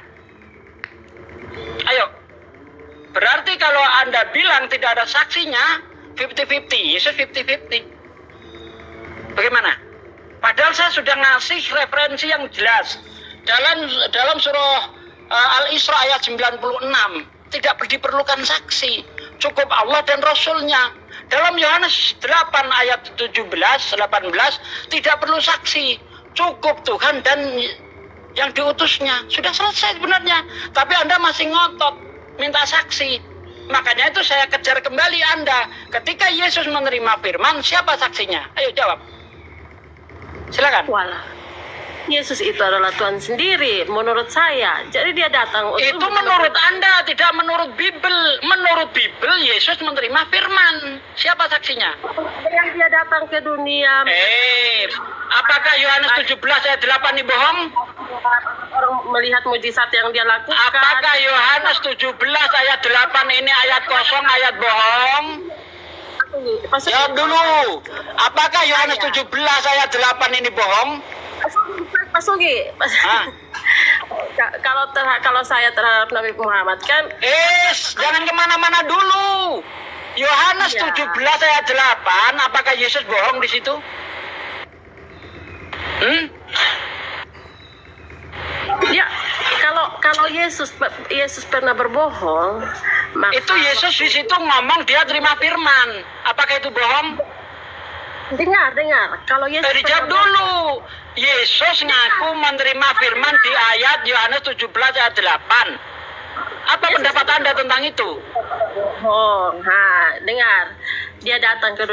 Ayo. Berarti kalau Anda bilang tidak ada saksinya, 50-50. Yesus 50-50. Bagaimana? Padahal saya sudah ngasih referensi yang jelas. Dalam surah Al-Isra ayat 96. Tidak diperlukan saksi. Cukup Allah dan Rasulnya. Dalam Yohanes 8 ayat 17-18. Tidak perlu saksi. Cukup Tuhan dan yang diutusnya. Sudah selesai sebenarnya. Tapi Anda masih ngotot minta saksi. Makanya itu saya kejar kembali Anda. Ketika Yesus menerima firman, siapa saksinya? Ayo jawab. Silakan. Walah. Yesus itu adalah Tuhan sendiri menurut saya. Jadi dia datang Itu menurut Anda, tidak menurut Bible. Menurut Bible, Yesus menerima firman. Siapa saksinya? yang dia datang ke dunia. Apakah Yohanes 17 ayat 8 ini bohong? Orang melihat mujizat yang dia lakukan. Apakah Yohanes 17 ayat 8 ini ayat kosong, ayat bohong? Jawab dulu. Apakah Yohanes 17 ayat 8 ini bohong? Pak Sugi, kalau saya terhadap Nabi Muhammad kan, Jangan kemana-mana dulu. Yohanes 17 ayat 8, apakah Yesus bohong di situ? ya kalau Yesus pernah berbohong, maka Itu Yesus di situ ngomong dia terima firman. Apakah itu bohong? dengar. Kalau Yesus Dijawab dulu. Yesus ngaku menerima firman di ayat Yohanes 17 ayat 8. Apa pendapat Anda tentang itu? bohong, dengar. Dia datang ke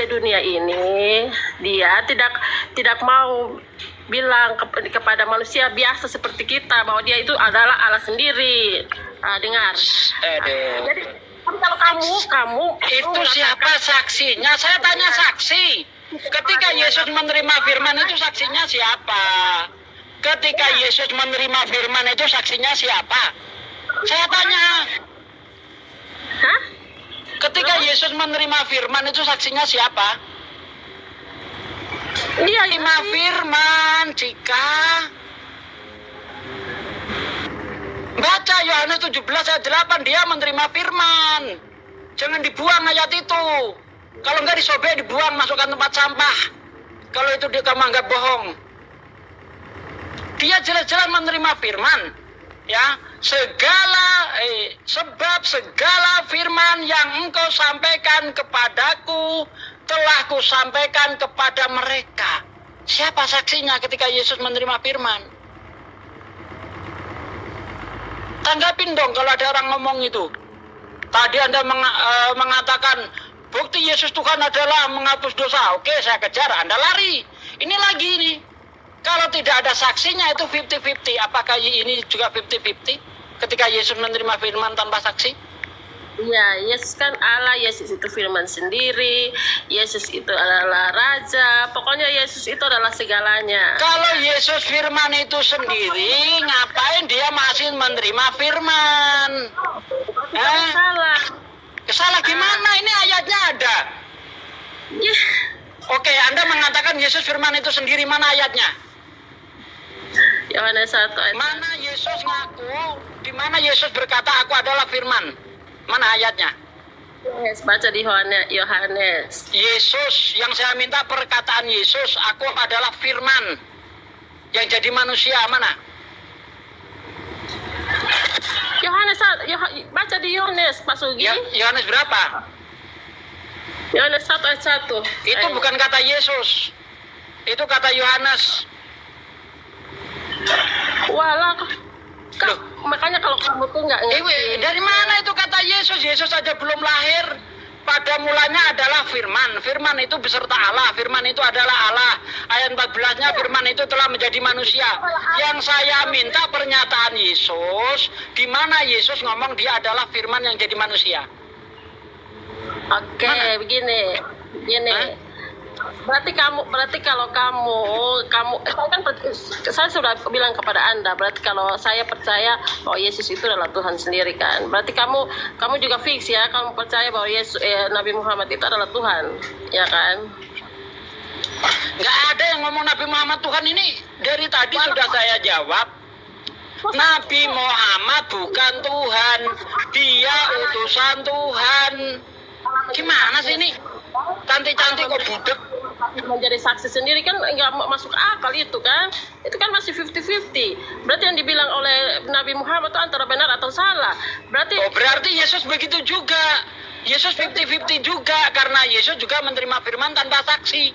dunia ini, dia tidak mau bilang kepada manusia biasa seperti kita bahwa dia itu adalah Allah sendiri. Dengar. Jadi kalau kamu Itu siapa saksinya? Saya tanya saksi. Ketika Yesus menerima firman itu saksinya siapa? Ketika Yesus menerima firman itu saksinya siapa? Saya tanya. Ketika Yesus menerima firman itu saksinya siapa? Dia Menerima firman jika baca Yohanes 17 ayat 8, dia menerima firman. Jangan dibuang ayat itu. Kalau enggak disobek, dibuang, masukkan tempat sampah. Kalau itu dia kamu anggap bohong. Dia jelas-jelas menerima firman. Ya, sebab segala firman yang engkau sampaikan kepadaku telah kusampaikan kepada mereka. Siapa saksinya ketika Yesus menerima firman? Tanggapin dong kalau ada orang ngomong itu. Tadi Anda mengatakan bukti Yesus Tuhan adalah menghapus dosa. Oke, saya kejar, Anda lari. Ini lagi nih. Kalau tidak ada saksinya itu 50-50. Apakah ini juga 50-50 ketika Yesus menerima firman tanpa saksi? Ya, Yesus kan Allah, Yesus itu firman sendiri, Yesus itu adalah Raja, pokoknya Yesus itu adalah segalanya. Kalau Yesus firman itu sendiri, ngapain dia masih menerima firman? Salah. Salah gimana? Ini ayatnya ada. Ya. Oke, Anda mengatakan Yesus firman itu sendiri, mana ayatnya? Yohanes 1 ayat. Mana Yesus ngaku? Di mana Yesus berkata aku adalah firman? Mana ayatnya? Yes, baca di Yohanes. Yesus, yang saya minta perkataan Yesus, aku adalah firman yang jadi manusia, mana? Yohanes, baca di Yohanes, Pak Sugi. Yohanes berapa? Yohanes 1 ayat 1. Itu bukan kata Yesus. Itu kata Yohanes. Walah, makanya kalau kamu tuh nggak ngerti. Dari mana itu kata Yesus? Yesus saja belum lahir. Pada mulanya adalah firman. Firman itu beserta Allah. Firman itu adalah Allah. Ayat 14-nya firman itu telah menjadi manusia. Yang saya minta pernyataan Yesus, di mana Yesus ngomong dia adalah firman yang jadi manusia. Oke, begini. Berarti kalau saya sudah bilang kepada Anda, berarti kalau saya percaya bahwa Yesus itu adalah Tuhan sendiri kan. Berarti kamu juga fix ya, kamu percaya bahwa Nabi Muhammad itu adalah Tuhan, ya kan? Nggak ada yang ngomong Nabi Muhammad Tuhan ini. Dari tadi sudah saya jawab. Nabi Muhammad bukan Tuhan, dia utusan Tuhan. Gimana sih ini? Cantik-cantik kok budek. Menjadi saksi sendiri kan nggak masuk akal itu kan. Itu kan masih 50-50. Berarti yang dibilang oleh Nabi Muhammad itu antara benar atau salah. Berarti Yesus begitu juga. Yesus 50-50 juga, karena Yesus juga menerima firman tanpa saksi.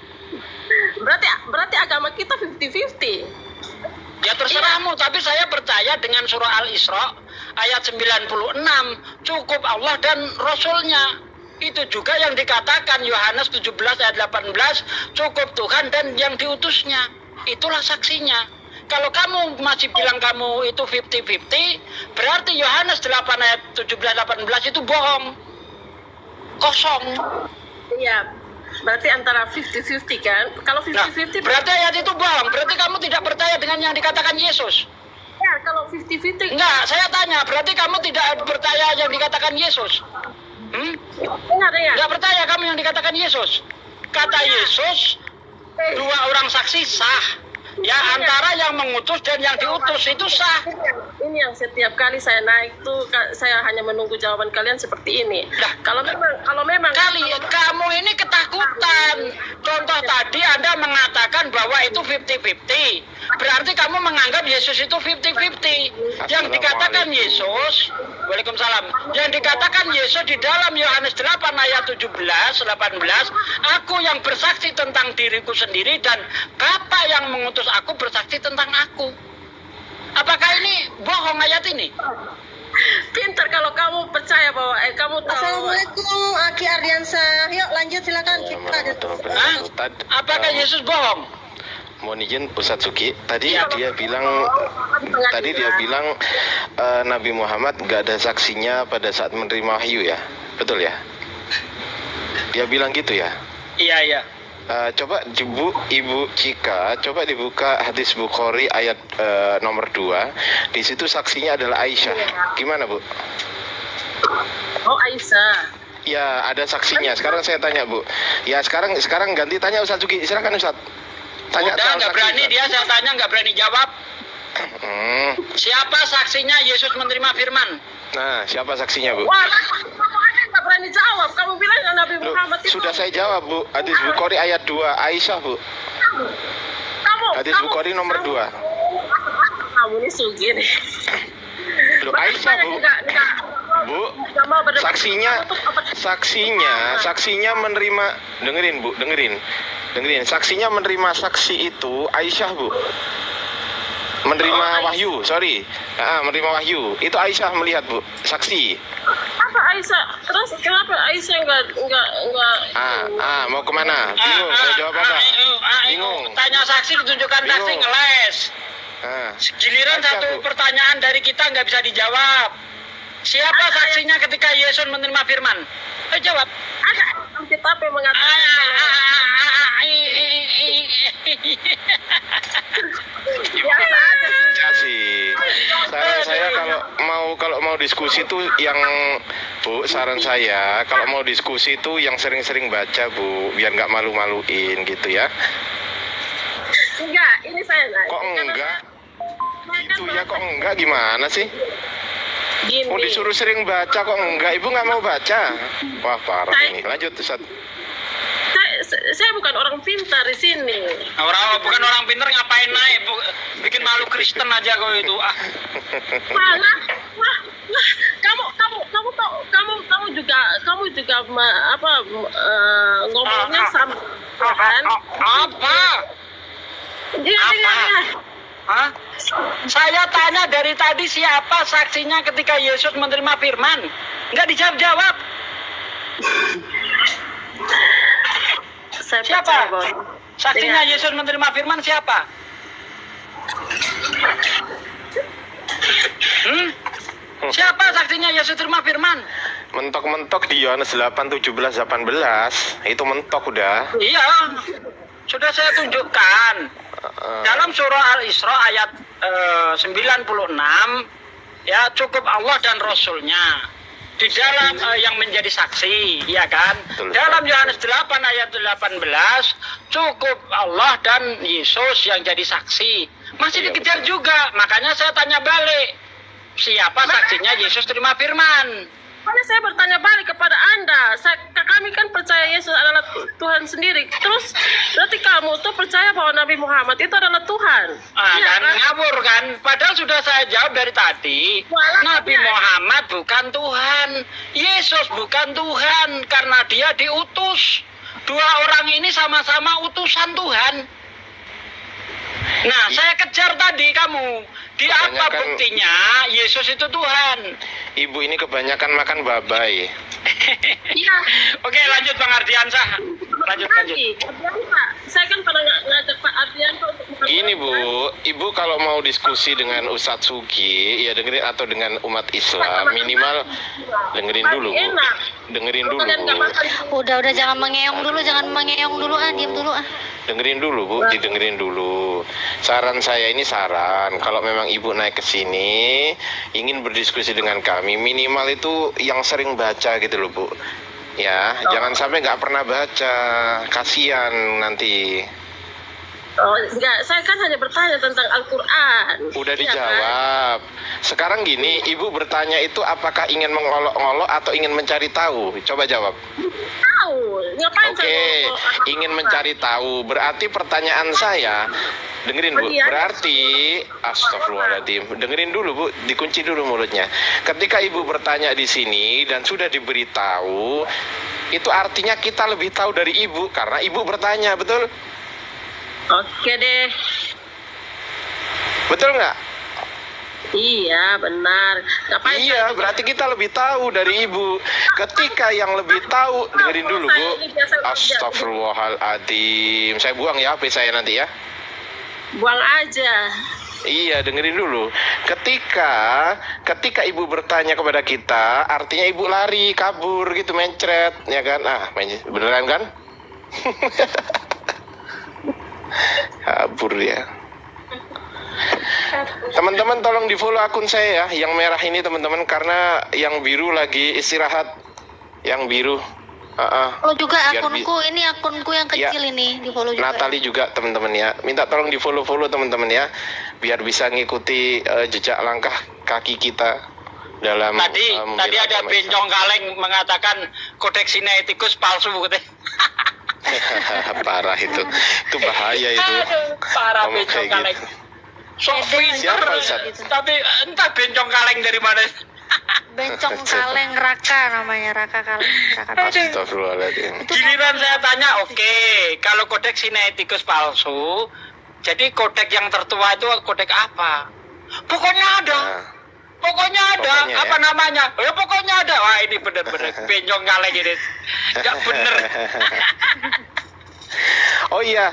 Berarti agama kita 50-50. Ya terserahmu, tapi saya percaya dengan surah Al-Isra ayat 96, cukup Allah dan Rasulnya. Itu juga yang dikatakan Yohanes 17 ayat 18, cukup Tuhan dan yang diutusnya. Itulah saksinya. Kalau kamu masih bilang kamu itu 50-50, berarti Yohanes 8 ayat 17-18 itu bohong. Kosong. Iya, berarti antara 50-50 kan? Kalau 50-50 berarti ayat itu bohong. Berarti kamu tidak percaya dengan yang dikatakan Yesus. Ya, kalau 50-50. Enggak, saya tanya, berarti kamu tidak percaya yang dikatakan Yesus. Nggak percaya kamu yang dikatakan Yesus. Kata Yesus, dua orang saksi sah. Ya, antara yang mengutus dan yang diutus itu sah. Ini yang setiap kali saya naik tuh saya hanya menunggu jawaban kalian seperti ini. Nah, kalau memang kamu ini ketakutan. Contoh tadi Anda mengatakan bahwa itu 50-50. Berarti kamu menganggap Yesus itu 50-50. Yang dikatakan Yesus, Waalaikumsalam. Yang dikatakan Yesus di dalam Yohanes 8 ayat 17-18, aku yang bersaksi tentang diriku sendiri dan Bapa yang mengutus aku bersaksi tentang aku. Apakah ini bohong ayat ini? Pintar kalau kamu percaya bahwa kamu tahu. Assalamualaikum Aki Ardiansa. Yuk lanjut silakan. Apakah Yesus bohong? Mohon izin Ustadz Suki, tadi dia bilang Nabi Muhammad nggak ada saksinya pada saat menerima wahyu ya, betul ya? Dia bilang gitu ya? Iya. Coba Ibu Cika, coba dibuka hadis Bukhari ayat nomor 2. Di situ saksinya adalah Aisyah. Gimana Bu? Oh Aisyah. Ya ada saksinya. Sekarang saya tanya Bu. Ya sekarang ganti tanya Ustadz Suki. Silakan Ustadz. Tanya. Udah nggak berani dia, saya tanya nggak berani jawab. Siapa saksinya Yesus menerima firman? Nah, siapa saksinya Bu? Wah, kamu aja nggak berani jawab. Kamu bilang Nabi Muhammad itu. Sudah saya jawab Bu. Hadis Bukhari ayat 2 Aisyah Bu. Hadis Bukhari nomor 2. Kamu ini sugi nih. Loh, Aisyah, Bu. Bu, saksinya menerima, dengerin Bu, dengerin. Saksinya menerima saksi itu Aisyah, Bu. Menerima wahyu, menerima wahyu. Itu Aisyah melihat, Bu, saksi. Apa Aisyah? Terus kenapa Aisyah enggak mau kemana? Bingung, mau jawab apa? Bingung. Tanya saksi, ditunjukkan saksi, ngeles. Giliran satu pertanyaan dari kita nggak bisa dijawab. Siapa saksinya ketika Yesus menerima firman? Jawab. Ada Alkitab yang mengatakan biasa aja sih. Saran saya kalau mau diskusi tuh yang Bu, saran saya kalau mau diskusi tuh yang sering-sering baca, Bu, biar nggak malu-maluin gitu ya. Enggak, ini saya nanya. Kok enggak? Gitu ya, kok enggak gimana sih? Gini. Mau disuruh sering baca kok enggak? Ibu nggak mau baca? Wah, parah ini. Lanjut, Ustaz. Saya bukan orang pintar di sini. Bukan orang pintar, ngapain naik? Bikin malu Kristen aja kau itu. Malah, kamu juga ngomongnya sama kan? Apa? Iya. Hah? Saya tanya dari tadi siapa saksinya ketika Yesus menerima firman? Nggak dijawab-jawab. Siapa? Saksinya Yesus menerima firman siapa? Siapa saksinya Yesus menerima firman? Mentok-mentok di Yohanes 8:17-18. Itu mentok udah. Iya. Sudah saya tunjukkan. Dalam surah Al-Isra ayat 96, ya cukup Allah dan Rasulnya. Di dalam yang menjadi saksi, ya kan? Betul. Dalam Yohanes 8 ayat 18, cukup Allah dan Yesus yang jadi saksi. Masih dikejar juga, makanya saya tanya balik. Siapa saksinya Yesus terima firman? Makanya saya bertanya balik kepada Anda. Kami kan percaya Yesus adalah Tuhan sendiri. Terus berarti kamu tuh percaya bahwa Nabi Muhammad itu adalah Tuhan. Kan ngawur kan? Padahal sudah saya jawab dari tadi. Nabi Muhammad bukan Tuhan. Yesus bukan Tuhan karena dia diutus. Dua orang ini sama-sama utusan Tuhan. Nah, saya kejar tadi kamu. Di apa buktinya Yesus itu Tuhan? Ibu ini kebanyakan makan babai. Iya. Oke, lanjut Bang Ardiansah. Lanjut. Saya kan pernah ngajak Pak Ardianto untuk Gini Bu, Ibu kalau mau diskusi dengan Ustadz Sugi, ya dengerin, atau dengan umat Islam, minimal dengerin dulu Bu. Dengerin dulu Bu. Udah jangan mengeong dulu, diam dulu ah. Dengerin dulu Bu, didengerin dulu. Saran saya ini kalau memang Ibu naik ke sini ingin berdiskusi dengan kami, minimal itu yang sering baca gitu loh Bu. Ya, jangan sampai nggak pernah baca, kasihan nanti. Oh, enggak, saya kan hanya bertanya tentang Al-Quran. Udah dijawab. Sekarang gini, Ibu bertanya itu apakah ingin mengolok-olok atau ingin mencari tahu? Coba jawab. Tahu, ngapain Oke, ingin mencari tahu. Berarti pertanyaan saya, dengerin Bu, berarti astagfirullahaladzim. Dengerin dulu Bu, dikunci dulu mulutnya. Ketika Ibu bertanya di sini dan sudah diberitahu, itu artinya kita lebih tahu dari Ibu karena Ibu bertanya, betul? Oke deh. Betul nggak? Iya, benar. Ngapain iya, berarti kita lebih tahu dari Ibu. Ketika yang lebih tahu, dengerin dulu Bu. Astagfirullahaladzim. Saya buang ya HP saya nanti ya. Buang aja. Iya, dengerin dulu. Ketika Ibu bertanya kepada kita, artinya Ibu lari, kabur gitu, mencret, ya kan? Beneran kan? Kabur ya. Teman-teman tolong di follow akun saya ya, yang merah ini teman-teman, karena yang biru lagi istirahat. Yang biru. Oh juga akunku, ini akunku yang kecil ya, ini di follow juga. Natali juga teman-teman ya. Minta tolong di follow teman-teman ya, biar bisa ngikuti jejak langkah kaki kita dalam. Tadi ada bencong kaleng mengatakan kodeks Sinaiticus palsu katanya. Parah itu bahaya itu. Parah bencong kaleng. Sok Ede pinter, siapa, Ustaz? gitu. tapi entah bencong kaleng dari mana. Bencong kaleng Raka namanya, Raka kaleng, Raka kaleng. Astagfirullahaladzim. Giliran saya tanya, oke, kalau kodek Sinaiticus palsu, jadi kodek yang tertua itu kodek apa? Pokoknya ada. Nah, Pokoknya ada, Pokoknya, apa ya. namanya? Ya pokoknya ada. Wah ini bener-bener bencong kaleng ini. Gak bener. oh iya,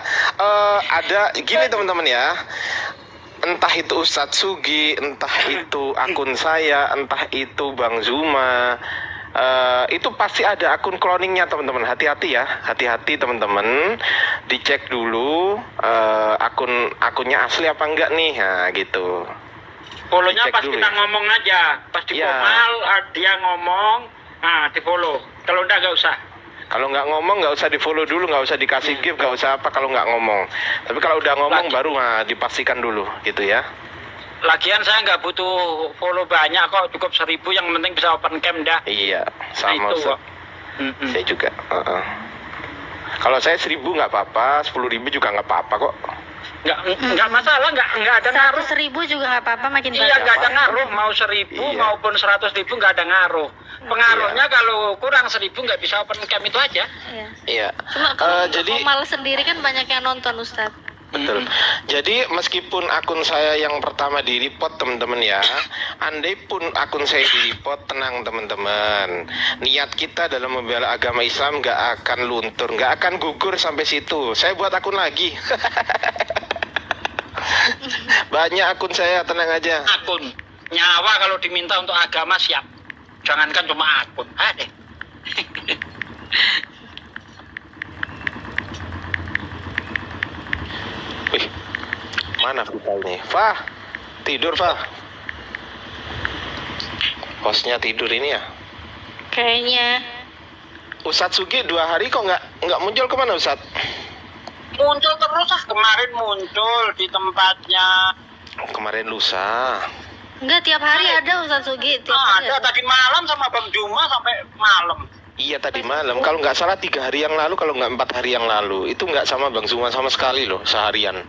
ada gini teman-teman ya. Entah itu Ustadz Sugi, entah itu akun saya, entah itu Bang Zuma, itu pasti ada akun cloningnya teman-teman. Hati-hati ya, hati-hati teman-teman. Dicek dulu akunnya asli apa enggak nih, nah gitu. Follow-nya Dicek pas dulu kita ya. ngomong aja. Pas di Iya. formal, dia ngomong, nah di follow. Kalau enggak usah. Kalau nggak ngomong nggak usah di follow dulu, nggak usah dikasih gift, nggak usah apa kalau nggak ngomong. Tapi kalau udah ngomong Lagi. baru dipastikan dulu, gitu ya. Lagian saya nggak butuh follow banyak kok, cukup 1.000 yang penting bisa open cam dah. Iya, Nah, sama itu Ustaz. kok. Mm-mm. Saya juga. Kalau saya 1.000 nggak apa-apa, 10.000 juga nggak apa-apa kok. Nggak masalah, nggak ada ngaruh. 100.000 juga nggak apa-apa, makin Iya, banyak. nggak ada ngaruh. Mau 1.000 Iya. maupun 100.000 nggak ada ngaruh. Pengaruhnya kalau kurang 1.000 nggak bisa open cam itu aja. Iya. Iya. Cuma kalau Jadi mau males sendiri kan banyak yang nonton, Ustadz. betul. Jadi meskipun akun saya yang pertama di report teman-teman ya, andai pun akun saya di report, tenang teman-teman. Niat kita dalam membela agama Islam nggak akan luntur, nggak akan gugur sampai situ. Saya buat akun lagi. Banyak akun saya, tenang aja. Akun nyawa kalau diminta untuk agama siap. Jangankan cuma akun. Deh. Wih, mana Fah ini? Fah, tidur Fah. Hostnya tidur ini ya. Kayaknya Ustadz Sugi 2 hari kok nggak muncul, kemana Ustadz? Muncul terus kemarin muncul di tempatnya. Kemarin lusa. enggak tiap hari ada Ustadz Sugi, tiap hari Ada tadi malam sama Bang Juma sampai malam. Iya tadi malam. Kalau nggak salah 3 hari yang lalu, kalau nggak 4 hari yang lalu. Itu nggak sama Bang Zuma sama sekali loh seharian.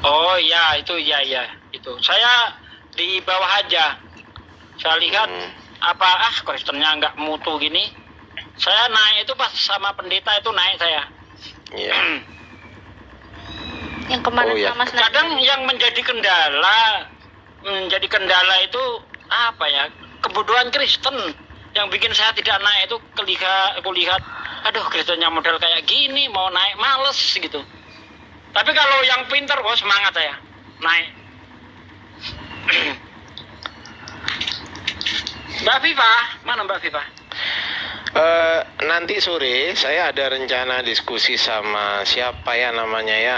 Oh iya, itu iya itu. Saya di bawah aja. Saya lihat Kristennya nggak mutu gini. Saya naik itu pas sama pendeta itu naik saya. Iya. yang kemarin Oh, iya. sama Snack. Kadang yang menjadi kendala itu apa ya? Kebodohan Kristen yang bikin saya tidak naik itu aku lihat, aduh Kristennya model kayak gini, mau naik males gitu. Tapi kalau yang pinter, semangat saya naik. Mbak Viva, mana Mbak Viva? Nanti sore saya ada rencana diskusi sama siapa ya namanya ya.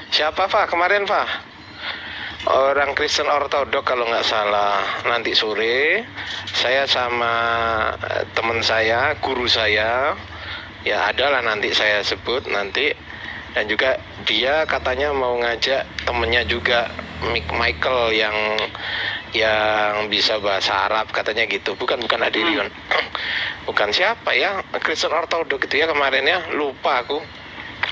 Siapa Fah kemarin Fah? Orang Kristen Ortodok kalau nggak salah. Nanti sore saya sama teman saya, guru saya, ya adalah nanti saya sebut nanti. Dan juga dia katanya mau ngajak temennya juga Michael yang bisa bahasa Arab katanya gitu. Bukan Adirion. Bukan siapa ya, Kristen Ortodok itu ya kemarin ya, lupa aku.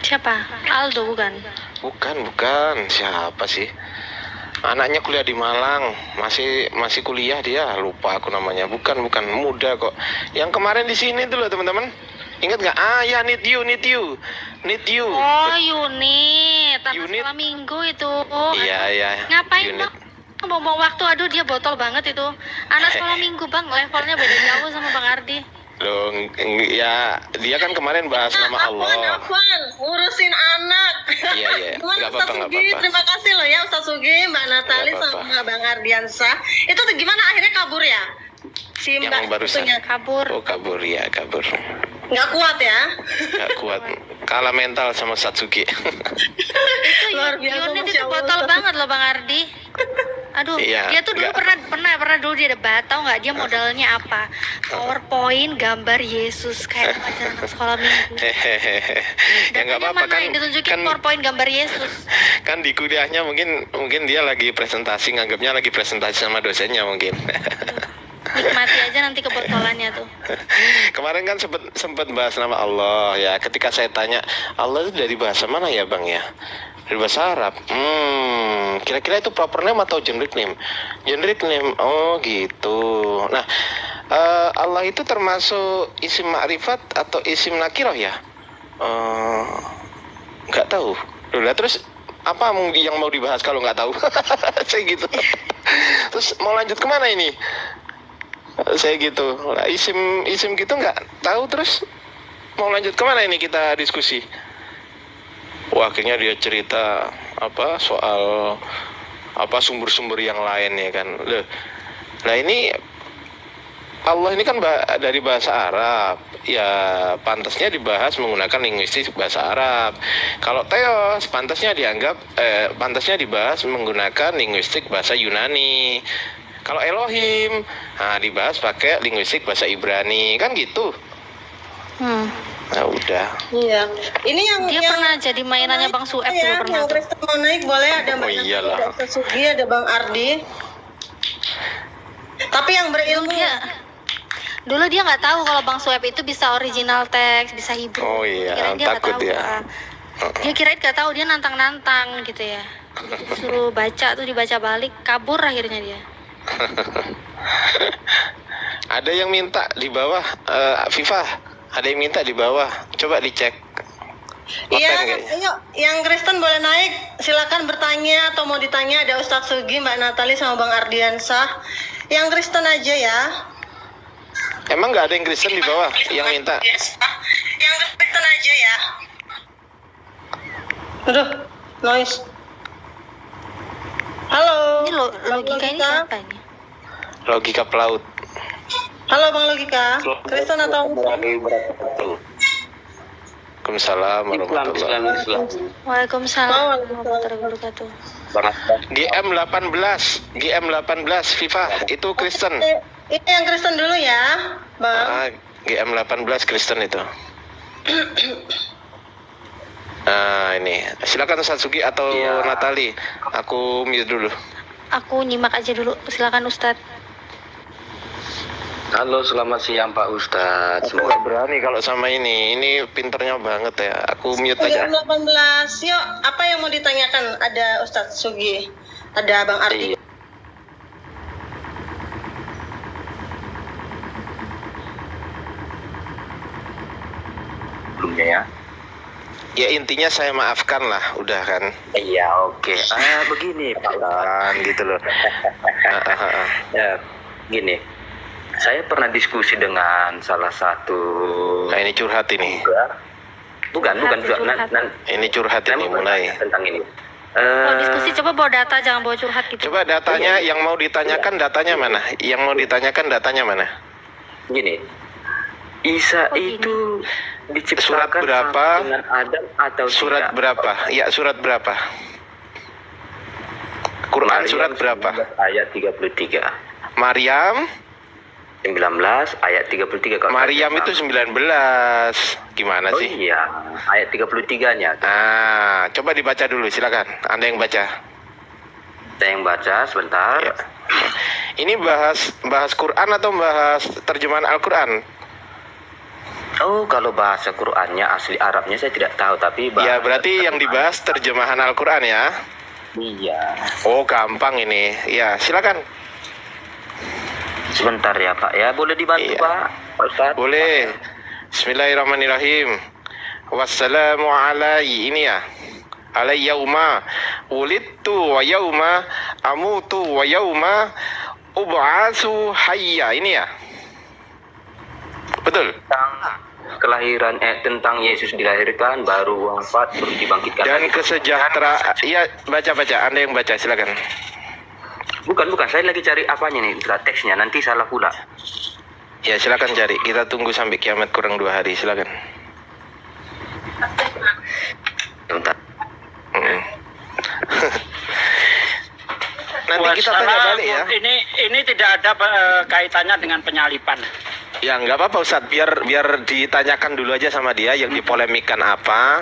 Siapa? Aldo bukan? Bukan. Siapa sih? Anaknya kuliah di Malang, masih kuliah dia, lupa aku namanya. Bukan muda kok. Yang kemarin di sini tuh loh teman-teman. Ingat nggak? Ya need you. Oh, unit. Anak Unit. sekolah minggu itu. Iya. Ngapain Unit. Bang? Ngomong waktu, aduh dia botol banget itu. Anak sekolah minggu Bang, levelnya beda jauh sama Bang Ardi. Loh, ya dia kan kemarin bahas nama Allah. Afwan, ngurusin anak. Iya. Gimana Nggak Ustaz apa-apa, Sugi? Terima kasih loh ya Ustaz Sugi, Mbak Natali Nggak apa-apa. sama Bang Ardiansah. Itu tuh gimana akhirnya kabur ya? Si Yang Mbak barusan. itunya Kabur. Oh kabur. nggak kuat ya? Nggak kuat. Kalah mental sama Satsuki. Itu Luar biasa, unit Masya itu Allah. botol banget loh Bang Ardi. Aduh, Iya, dia tuh dulu nggak. pernah dulu dia debat, tau nggak dia modalnya apa? PowerPoint gambar Yesus kayak pelajaran anak sekolah minggu. Hehehe. Ya nggak Datanya apa-apa mana kan. yang ditunjukin Kan, PowerPoint gambar Yesus. kan di kuliahnya mungkin dia lagi presentasi, nganggapnya lagi presentasi sama dosennya mungkin. Nikmati aja nanti kebotolannya tuh. Kemarin kan sempet bahas nama Allah ya. Ketika saya tanya, Allah itu dari bahasa mana ya Bang ya? Dari bahasa Arab. Kira-kira itu proper name atau generic name? Generic name. Oh gitu. Nah, Allah itu termasuk isim ma'rifat atau isim nakiroh ya? Nggak tahu. Lah terus apa yang mau dibahas kalau nggak tahu? Saya gitu. Terus mau lanjut kemana ini? Saya gitu. Nah, isim gitu nggak tahu, terus mau lanjut kemana ini kita diskusi? Wah, akhirnya dia cerita apa soal apa sumber-sumber yang lain ya kan. Loh. Nah ini Allah ini kan dari bahasa Arab, ya pantasnya dibahas menggunakan linguistik bahasa Arab. Kalau Theos, pantasnya dibahas menggunakan linguistik bahasa Yunani. Kalau Elohim, dibahas pakai linguistik bahasa Ibrani, kan gitu. Nah udah. Iya. Ini Dia pernah jadi mainannya Bang Sueb juga pernah. Yang Kristen mau naik boleh, ada Mbak Natalie, iyalah. ada Ustaz Sugi, ada Bang Ardi. Tapi yang berilmu Dulu dia nggak tahu kalau Bang Sueb itu bisa original teks, bisa Hebrew. Oh iya, Kirain dia nggak takut tahu, ya. Dia kirain nggak tahu, dia nantang-nantang gitu ya. Disuruh baca tuh dibaca balik, kabur akhirnya dia. Ada yang minta di bawah, Viva. Ada yang minta di bawah. Coba dicek. Iya, Konten kayaknya. ayo yang Kristen boleh naik, silakan bertanya atau mau ditanya, ada Ustadz Sugi, Mbak Natalie sama Bang Ardiansah. Yang Kristen aja ya. Emang nggak ada yang Kristen di bawah yang minta? Yang Kristen aja ya. Aduh, noise. Halo. Ini logika ini siapa ini? Logika pelaut. Halo Bang Logika. Kristen atau Muslim? Waalaikumsalam warahmatullahi wabarakatuh. Waalaikumsalam warahmatullahi wabarakatuh. GM 18 Viva itu Kristen. Ini yang Kristen dulu ya, Bang. GM 18 Kristen itu. Nah ini silakan Satsuki atau Natalie. Aku mute dulu. Aku nyimak aja dulu, silakan Ustadz. Halo, selamat siang Pak Ustadz. Semoga berani kalau sama ini pinternya banget ya. Aku mute aja. 18, yuk apa yang mau ditanyakan? Ada Ustadz Sugi, ada Bang Ardi. Iya. Belumnya ya. Ya intinya saya maafkan lah, udah kan. Iya, oke. Begini Pak Ustadz. Gitu loh. Ya, gini. Saya pernah diskusi dengan salah satu. Nah ini curhat ini. Bukan juga. Ini curhat ini mulai. Tentang ini. Kalau diskusi coba bawa data, jangan bawa curhat gitu. Coba datanya yang mau ditanyakan datanya mana? Yang mau ditanyakan datanya mana? Gini. Isa gini? itu diciptakan Surat berapa? dengan Adam atau Surat tidak? berapa? Ya surat berapa? Quran Maryam surat berapa? 19 ayat 33. Maryam 19 ayat 33 kalau Maryam saya itu paham. 19. Gimana Oh sih? iya, ayat 33-nya. Coba dibaca dulu silakan. Anda yang baca. Saya yang baca sebentar. Ya. Ini bahas Quran atau bahas terjemahan Al-Quran? Oh, kalau bahasa Qur'annya asli Arabnya saya tidak tahu, tapi Ya berarti yang dibahas terjemahan Al-Quran ya. Iya. Oh gampang ini. Ya silakan. Sebentar ya Pak ya, boleh dibantu Iya. Pak Ustadz? Boleh. Bismillahirrahmanirrahim. Wassalamu alaihi ini ya. Alai yauma ulidtu wa yauma amutu wa yauma ub'atsu hayya ini ya. Betul. Tentang kelahiran tentang Yesus dilahirkan, baru wafat, terus dibangkitkan. Dan lagi. kesejahteraan. Iya, baca. Anda yang baca silakan. Bukan, saya lagi cari apanya nih, Ustadz, teksnya, nanti salah pula. Ya silakan cari. Kita tunggu sampai kiamat kurang 2 hari. Silakan. Bentar. Nanti kita tanya balik ya. Ini tidak ada kaitannya dengan penyalipan. Ya nggak apa-apa Ustadz, biar ditanyakan dulu aja sama dia yang dipolemikan apa,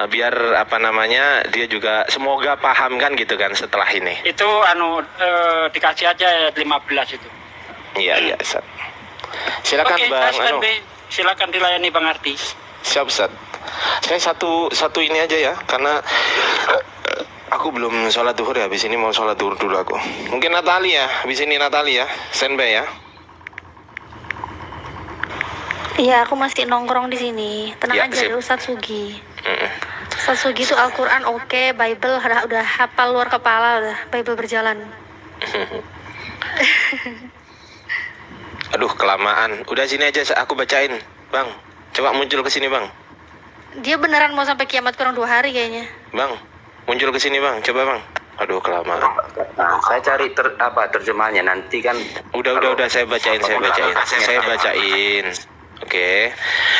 biar apa namanya dia juga semoga paham kan gitu kan setelah ini. Itu dikasih aja ayat 15 itu. Iya, Ustaz. Silakan Oke, Bang. SNB. Silakan dilayani Bang Ardi. Siap, Ustaz. Saya satu ini aja ya, karena aku belum sholat duhur ya. Habis ini mau sholat duhur dulu aku. Mungkin Natali ya. Habis ini Natali ya. Standby ya. Iya, aku masih nongkrong di sini. Tenang Ya, aja sip. ya Ustadz Sugi. Ustadz Sugi itu Al-Quran oke, Bible udah hafal luar kepala, udah Bible berjalan. Aduh, kelamaan. Udah sini aja aku bacain, Bang. Coba muncul ke sini, Bang. Dia beneran mau sampai kiamat kurang 2 hari kayaknya. Bang, muncul ke sini, Bang. Coba, Bang. Aduh, kelamaan. Nah, saya cari terjemahnya nanti kan. Udah, saya bacain. Oke.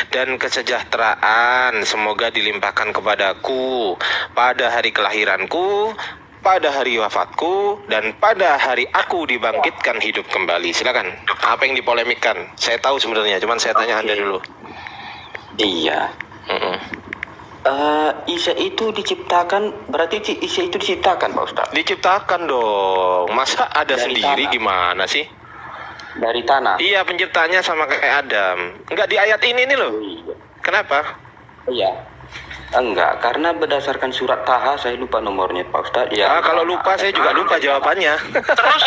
Dan kesejahteraan semoga dilimpahkan kepadaku pada hari kelahiranku, pada hari wafatku, dan pada hari aku dibangkitkan hidup kembali. Silakan. Apa yang dipolemikkan? Saya tahu sebenarnya, cuman saya tanya Anda dulu. Iya. Isa itu diciptakan, berarti Isa itu diciptakan, Pak Ustaz? Diciptakan dong. Masa ada Dari sendiri tanah. gimana sih? Dari tanah. Iya, penciptanya sama kayak Adam. Enggak di ayat ini nih loh. Kenapa? Iya. Enggak, karena berdasarkan surat Taha, saya lupa nomornya Pak Ustaz. Kalau lupa saya juga lupa jawabannya. Terus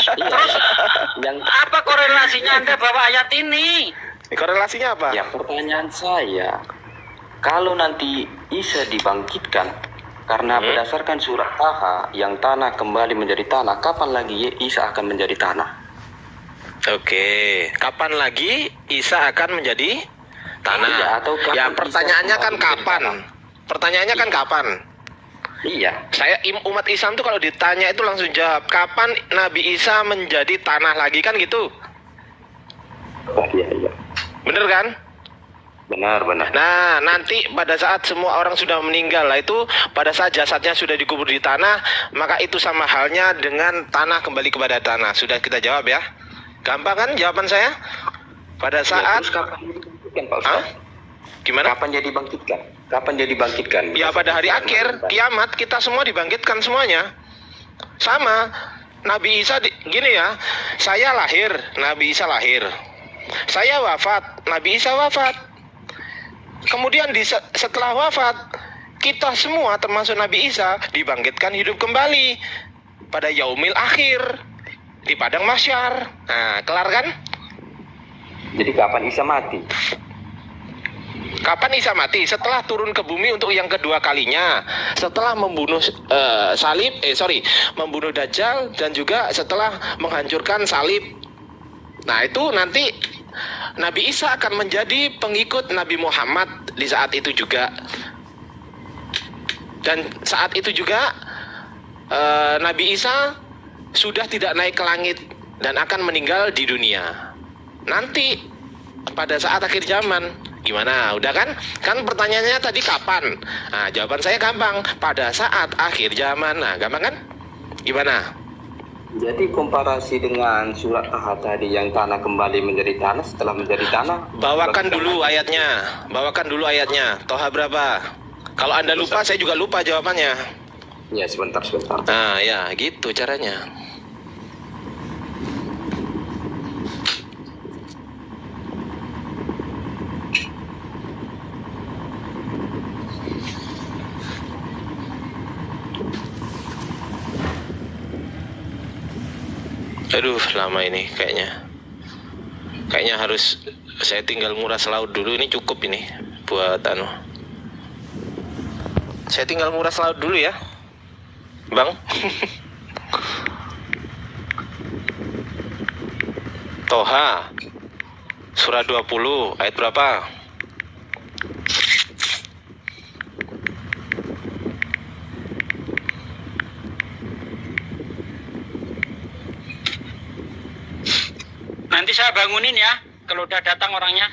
Yang apa korelasinya Anda bawa ayat ini? Korelasinya apa? yang pertanyaan saya, kalau nanti Isa dibangkitkan, karena berdasarkan surat Taha, yang tanah kembali menjadi tanah, kapan lagi Isa akan menjadi tanah? Oke, kapan lagi Isa akan menjadi tanah? Iya, atau kapan ya, Isa pertanyaannya kan kembali menjadi kapan? tanah? Pertanyaannya kan kapan? Iya. Saya umat Islam tuh kalau ditanya itu langsung jawab, kapan Nabi Isa menjadi tanah lagi, kan gitu? Oh, iya. Bener kan? Benar. Nah, nanti pada saat semua orang sudah meninggal, lah itu pada saat jasadnya sudah dikubur di tanah, maka itu sama halnya dengan tanah kembali kepada tanah. Sudah kita jawab ya? Gampang kan jawaban saya? Pada saat terus kapan dibangkitkan, Pak Ustaz? gimana? Kapan dia dibangkitkan? Ya pada hari akhir kiamat kita semua dibangkitkan semuanya. Sama Nabi Isa gini ya, saya lahir, Nabi Isa lahir. Saya wafat, Nabi Isa wafat. Kemudian setelah wafat, kita semua termasuk Nabi Isa dibangkitkan hidup kembali pada yaumil akhir di padang mahsyar. Nah, kelar kan? Jadi kapan Isa mati? Kapan Isa mati? Setelah turun ke bumi untuk yang kedua kalinya, setelah membunuh membunuh Dajjal, dan juga setelah menghancurkan salib. Nah, itu nanti Nabi Isa akan menjadi pengikut Nabi Muhammad di saat itu juga. Dan saat itu juga Nabi Isa sudah tidak naik ke langit dan akan meninggal di dunia. Nanti pada saat akhir zaman gimana? Udah kan? Kan pertanyaannya tadi kapan? Nah, jawaban saya gampang. Pada saat akhir zaman. Nah, gampang kan? Gimana? Jadi komparasi dengan surat Taha tadi yang tanah kembali menjadi tanah setelah menjadi tanah. Bawakan dulu ayatnya. Toha berapa? Kalau Anda lupa, saya juga lupa jawabannya. Ya, sebentar. Nah, ya gitu caranya. Aduh, lama ini kayaknya harus saya tinggal nguras laut dulu. Ini cukup ini buat saya tinggal nguras laut dulu ya, Bang. Toha surah 20 ayat berapa? Nanti saya bangunin ya kalau udah datang orangnya.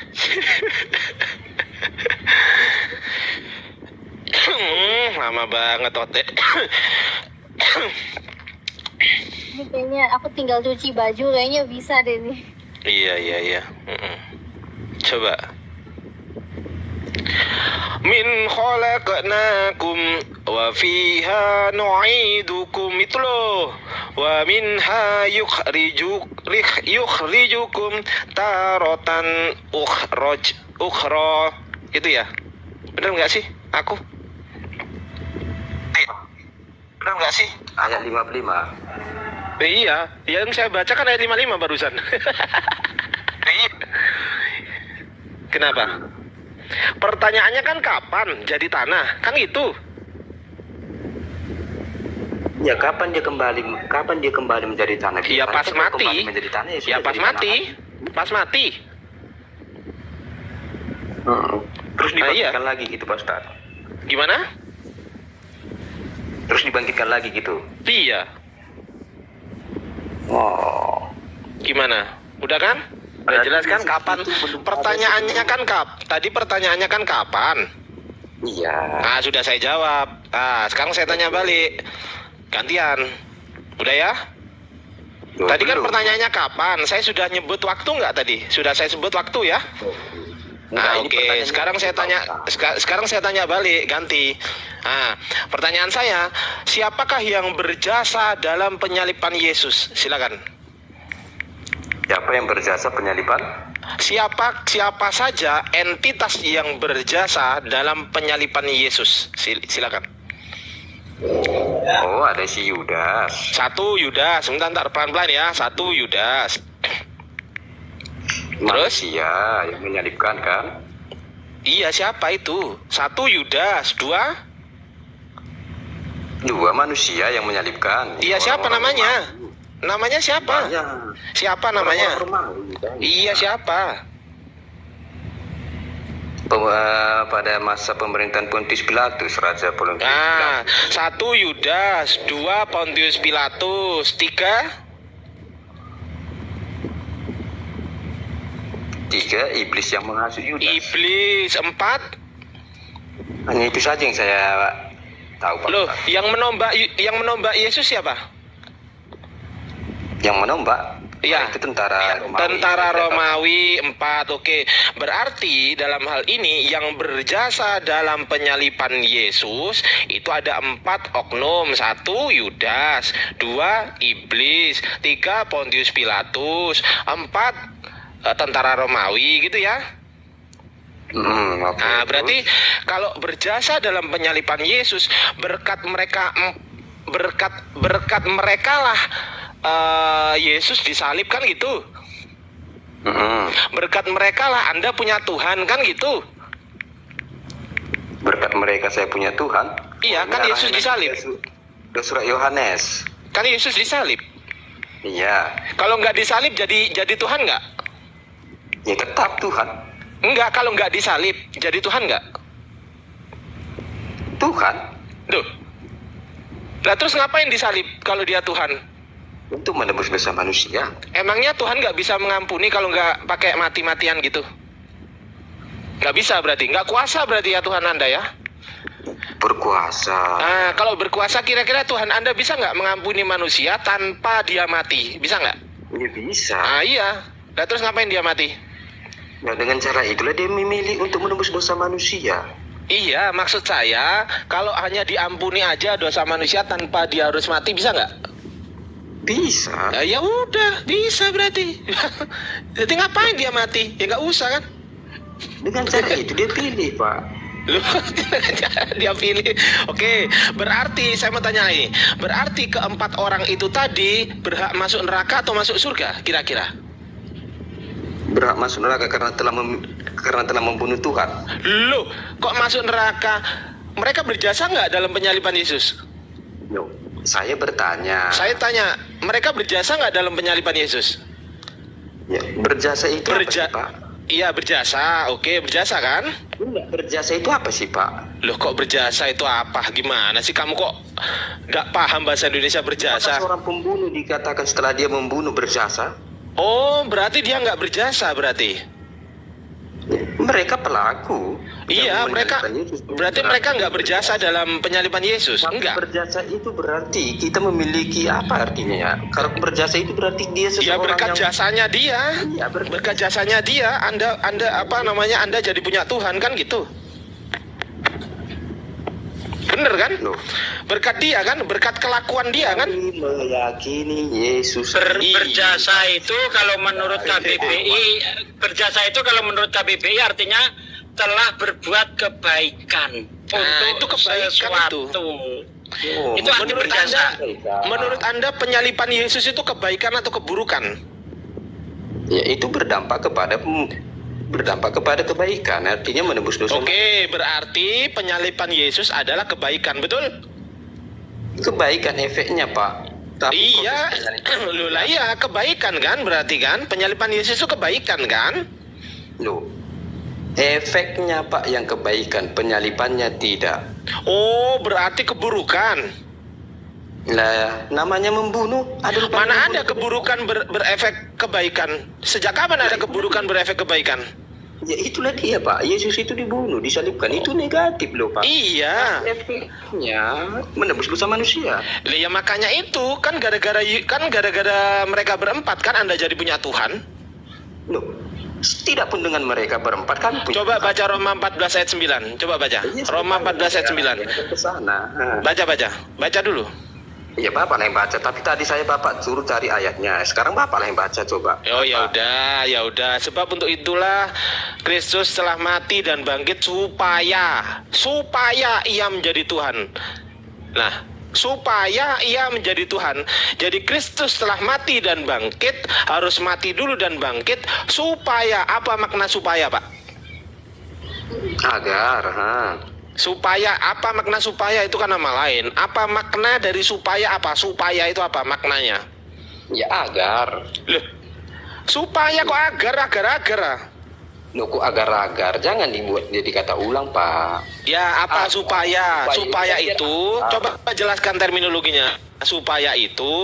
Lama banget Ote. Ini kayaknya aku tinggal cuci baju, kayaknya bisa deh nih. Iya. Coba. min khalaqnakum wa fiha nu'idukum, itu loh. Wa minha yukhrijukum taratan ukhra. Itu ya. Benar nggak sih aku? Benar nggak sih? Ayat 55. Iya, yang saya baca kan ayat 55 barusan. Kenapa? Pertanyaannya kan kapan jadi tanah? Kan gitu. Ya kapan dia kembali menjadi tanah? Iya pas mati. Menjadi tanah, Ya pas mati. Pas mati. Terus dibangkitkan lagi gitu Pak Ustaz. Gimana? Terus dibangkitkan lagi gitu. Iya. Oh. Gimana? Udah kan? Udah jelas kan kapan? Pertanyaannya kan tadi pertanyaannya kan kapan? Iya. Nah, sudah saya jawab. Nah, sekarang saya tanya balik. Gantian. Udah ya? Tadi kan pertanyaannya kapan? Saya sudah nyebut waktu nggak tadi? Sudah saya sebut waktu ya? Nah, oke. Sekarang saya tanya balik, ganti. Nah, pertanyaan saya, siapakah yang berjasa dalam penyaliban Yesus? Silakan. Siapa yang berjasa penyaliban? Siapa saja entitas yang berjasa dalam penyaliban Yesus? Silakan. Oh, ada si Yudas. Satu Yudas, sebentar pelan-pelan ya. Satu Yudas. Terus? Manusia yang menyalibkan kan? Iya, siapa itu? Satu Yudas, dua manusia yang menyalibkan. Iya, siapa namanya? Namanya siapa? Siapa namanya? Iya, siapa? Pada masa pemerintahan Pontius Pilatus, Raja Pontius Nah, Pilatus. satu Yudas, dua Pontius Pilatus, tiga iblis yang menghasut Yudas. iblis, empat. Hanya itu saja yang saya tahu Pak. Loh, yang menombak Yesus siapa? Yang menombak? Iya. Itu tentara Romawi. Tentara Romawi 4. Oke. Berarti dalam hal ini yang berjasa dalam penyaliban Yesus itu ada 4 oknum. 1 Yudas, 2 iblis, 3 Pontius Pilatus, 4 tentara Romawi gitu ya. Okay, nah, berarti kalau berjasa dalam penyaliban Yesus, berkat mereka lah Yesus disalib kan gitu. Berkat mereka lah Anda punya Tuhan kan gitu. Berkat mereka saya punya Tuhan. Iya, kan Yesus disalib. Surat Yohanes. Kan Yesus disalib. Iya. Kalau nggak disalib jadi Tuhan nggak? Ya tetap Tuhan. Enggak, kalau nggak disalib jadi Tuhan nggak? Tuhan. Duh. Lah terus ngapain disalib kalau dia Tuhan? Untuk menebus dosa manusia. Emangnya Tuhan nggak bisa mengampuni kalau nggak pakai mati-matian gitu? Nggak bisa berarti, nggak kuasa berarti ya Tuhan Anda ya? Berkuasa. Nah, kalau berkuasa kira-kira Tuhan Anda bisa nggak mengampuni manusia tanpa dia mati? Bisa nggak? Ya bisa. Ah iya. Nah, terus ngapain dia mati? Nah, dengan cara itulah dia memilih untuk menebus dosa manusia. Iya, maksud saya kalau hanya diampuni aja dosa manusia tanpa dia harus mati, bisa nggak? Bisa. Nah, ya udah, bisa berarti. Jadi ngapain dia mati? Ya nggak usah kan? Dengan cara itu dia pilih, Pak. Loh, dia pilih. Oke, berarti saya mau tanya ini. Berarti keempat orang itu tadi berhak masuk neraka atau masuk surga kira-kira? Berhak masuk neraka karena telah membunuh Tuhan. Loh, kok masuk neraka? Mereka berjasa nggak dalam penyaliban Yesus? Yo, saya bertanya. Saya tanya, mereka berjasa nggak dalam penyaliban Yesus? Ya, berjasa itu apa sih, Pak? Iya, berjasa. Oke, berjasa kan? Enggak, berjasa itu apa sih, Pak? Loh, kok berjasa itu apa? Gimana sih kamu kok nggak paham bahasa Indonesia berjasa? Seorang pembunuh dikatakan setelah dia membunuh berjasa? Oh, berarti dia nggak berjasa berarti? Mereka pelaku. Iya, berarti mereka nggak berjasa dalam penyaliban Yesus? Enggak. Berjasa itu berarti kita memiliki apa artinya ya? Kalau berjasa itu berarti dia seseorang ya berkat yang... jasanya dia. Ya, berkat jasanya dia, Anda apa namanya? Anda jadi punya Tuhan kan gitu? Bener kan? Loh. Berkat dia kan, berkat kelakuan dia kan. Kami meyakini Yesus Berjasa itu kalau menurut KBBI, berjasa itu kalau menurut KBBI artinya telah berbuat kebaikan itu untuk kebaikan sesuatu. Oh, Itu arti berjasa. Menurut Anda penyaliban Yesus itu kebaikan atau keburukan? Ya, itu berdampak kepada kebaikan, artinya menebus dosa. Oke, berarti penyaliban Yesus adalah kebaikan, betul? Kebaikan efeknya, Pak. Tapi Iya, loh lah iya, kebaikan kan berarti kan? Penyaliban Yesus itu kebaikan kan? Loh, efeknya Pak yang kebaikan, penyalibannya tidak. Oh, berarti keburukan. Lah, namanya membunuh. Mana ada keburukan berefek kebaikan? Sejak kapan ada keburukan berefek kebaikan? Ya itulah dia Pak, Yesus itu dibunuh, disalibkan, itu negatif loh Pak. Iya. Efeknya menebus dosa manusia. Lah ya makanya itu kan gara-gara mereka berempat kan Anda jadi punya Tuhan. Loh, tidak pun dengan mereka berempat kan punya. Coba baca Roma 14 ayat 9. Coba baca. Roma 14 ayat 9. Ke sana. Baca dulu. Ya Bapak lah yang baca, tapi tadi saya Bapak suruh cari ayatnya. Sekarang Bapak lah yang baca coba. Oh ya udah. Sebab untuk itulah Kristus telah mati dan bangkit supaya ia menjadi Tuhan. Nah, supaya ia menjadi Tuhan. Jadi Kristus telah mati dan bangkit, harus mati dulu dan bangkit supaya apa makna supaya, Pak? Agar, Supaya, apa makna supaya itu kan nama lain. Apa makna dari supaya apa? Supaya itu apa maknanya? Ya agar. Loh, supaya kok agar? Loh kok agar-agar? Jangan dibuat jadi kata ulang Pak. Ya apa supaya? Supaya itu itu, coba jelaskan terminologinya. Supaya itu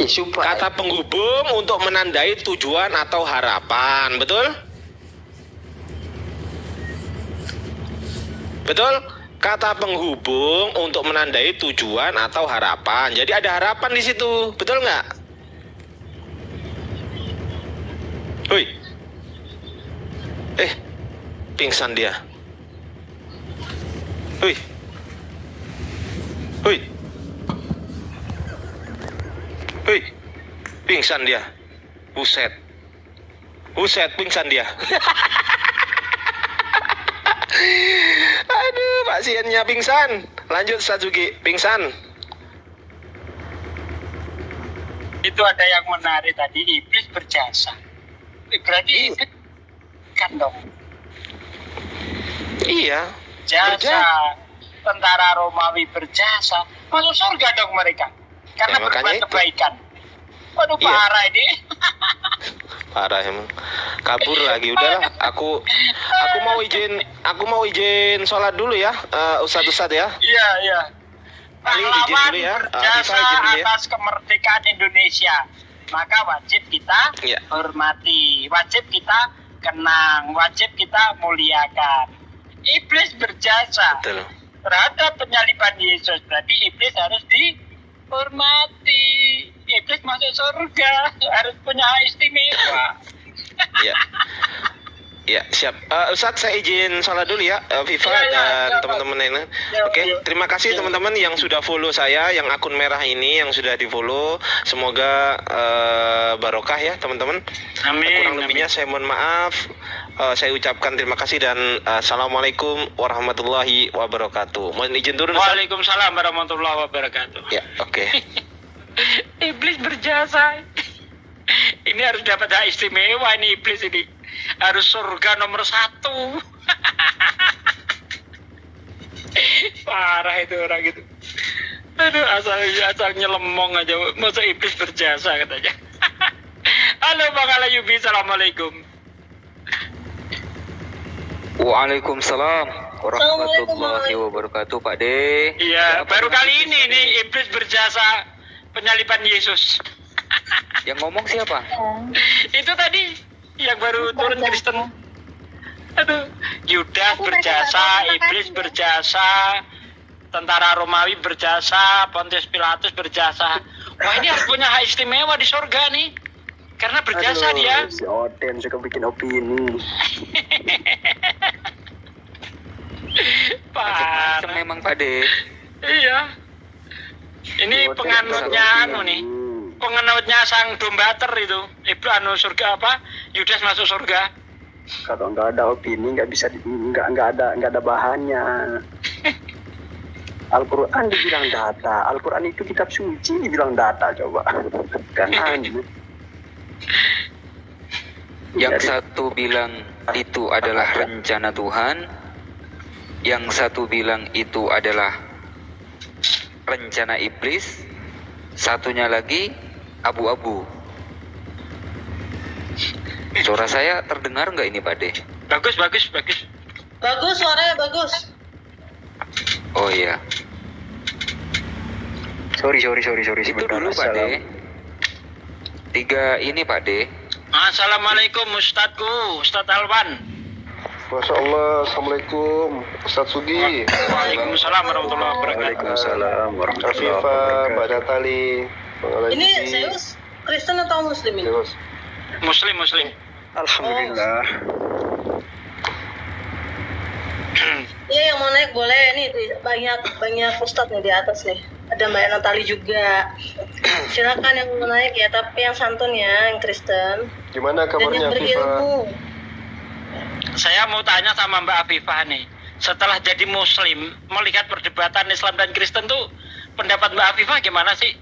supaya kata penghubung untuk menandai tujuan atau harapan, betul? Betul? Kata penghubung untuk menandai tujuan atau harapan. Jadi ada harapan di situ, betul nggak? Hui. Pingsan dia. Hui. Pingsan dia. Buset, pingsan dia. Aduh, pasiennya pingsan. Lanjut Satsuki, pingsan. Itu ada yang menarik tadi, iblis berjasa. Berarti iblis kan dong. Iya. Jasa. Tentara Romawi berjasa. Masuk surga dong mereka. Karena berbuat kebaikan. Waduh, parah ini. Parah emang. Kabur lagi. Udahlah, aku mau izin sholat dulu ya, Ustadz ya. Iya. Pahlawan berjasa atas kemerdekaan Indonesia. Maka wajib kita hormati, wajib kita kenang, wajib kita muliakan. Iblis berjasa terhadap penyaliban Yesus. Berarti iblis harus dihormati. Iblis masuk surga, harus punya hak istimewa. Ya, siap. Ustadz, saya izin sholat dulu ya, Viva dan teman-teman lainnya. Oke, terima kasih teman-teman yang sudah follow saya, yang akun merah ini yang sudah di follow. Semoga barokah ya teman-teman. Amin. Kurang lebihnya saya mohon maaf. Saya ucapkan terima kasih dan assalamualaikum warahmatullahi wabarakatuh. Mohon izin turun. Waalaikumsalam warahmatullahi wabarakatuh. Ya, oke. Iblis berjasa. Ini harus dapat hak istimewa ini iblis ini. Harus surga nomor 1. Parah itu orang gitu. Aduh, asal nyelemong aja. Masa iblis berjasa katanya. Halo Bang Alayubi, assalamualaikum. Waalaikumsalam warahmatullahi wabarakatuh, Pak De. Iya, baru kali ini nih iblis berjasa penyaliban Yesus. Yang ngomong siapa? Itu tadi yang baru turun Kristen. Aduh, Yudas berjasa, iblis berjasa, tentara Romawi berjasa, Pontius Pilatus berjasa. Wah, ini harus punya hak istimewa di surga nih. Karena berjasa dia. Si Oden suka bikin opini. Macam memang Pak De. Iya. Ini penganutnya nih. Penganutnya sang dombater itu. Surga apa? Yudas masuk surga. Kalau nggak ada opini nggak bisa nggak ada bahannya. Al-Quran dibilang data, Al-Quran itu kitab suci dibilang data, coba kan aneh. Yang satu bilang itu adalah rencana Tuhan, yang satu bilang itu adalah rencana iblis, satunya lagi abu-abu. Suara saya terdengar nggak ini Pak De? Bagus. Bagus, suaranya bagus. Oh iya. Sorry. Itu dulu Pak De. 3 ini Pak De. Assalamualaikum Ustadku, Ustadz Alwan. Masya Allah, Assalamualaikum Ustadz Sugi. Waalaikumsalam warahmatullahi wabarakatuh. Waalaikumsalam warahmatullahi Afifah, wabarakatuh. Mbak Natali, Bang Alaji. Ini Zeus Kristen atau Muslim ini? Zeus. Muslim. Alhamdulillah. Iya, yang mau naik boleh nih, banyak Ustadz nih di atas nih. Ada Mbak Natali juga. Silakan yang mau naik ya, tapi yang santun ya, yang Kristen. Gimana Dan kabarnya yang Afifah? berilmu. Saya mau tanya sama Mbak Afifah nih. Setelah jadi Muslim, melihat perdebatan Islam dan Kristen tuh, pendapat Mbak Afifah gimana sih?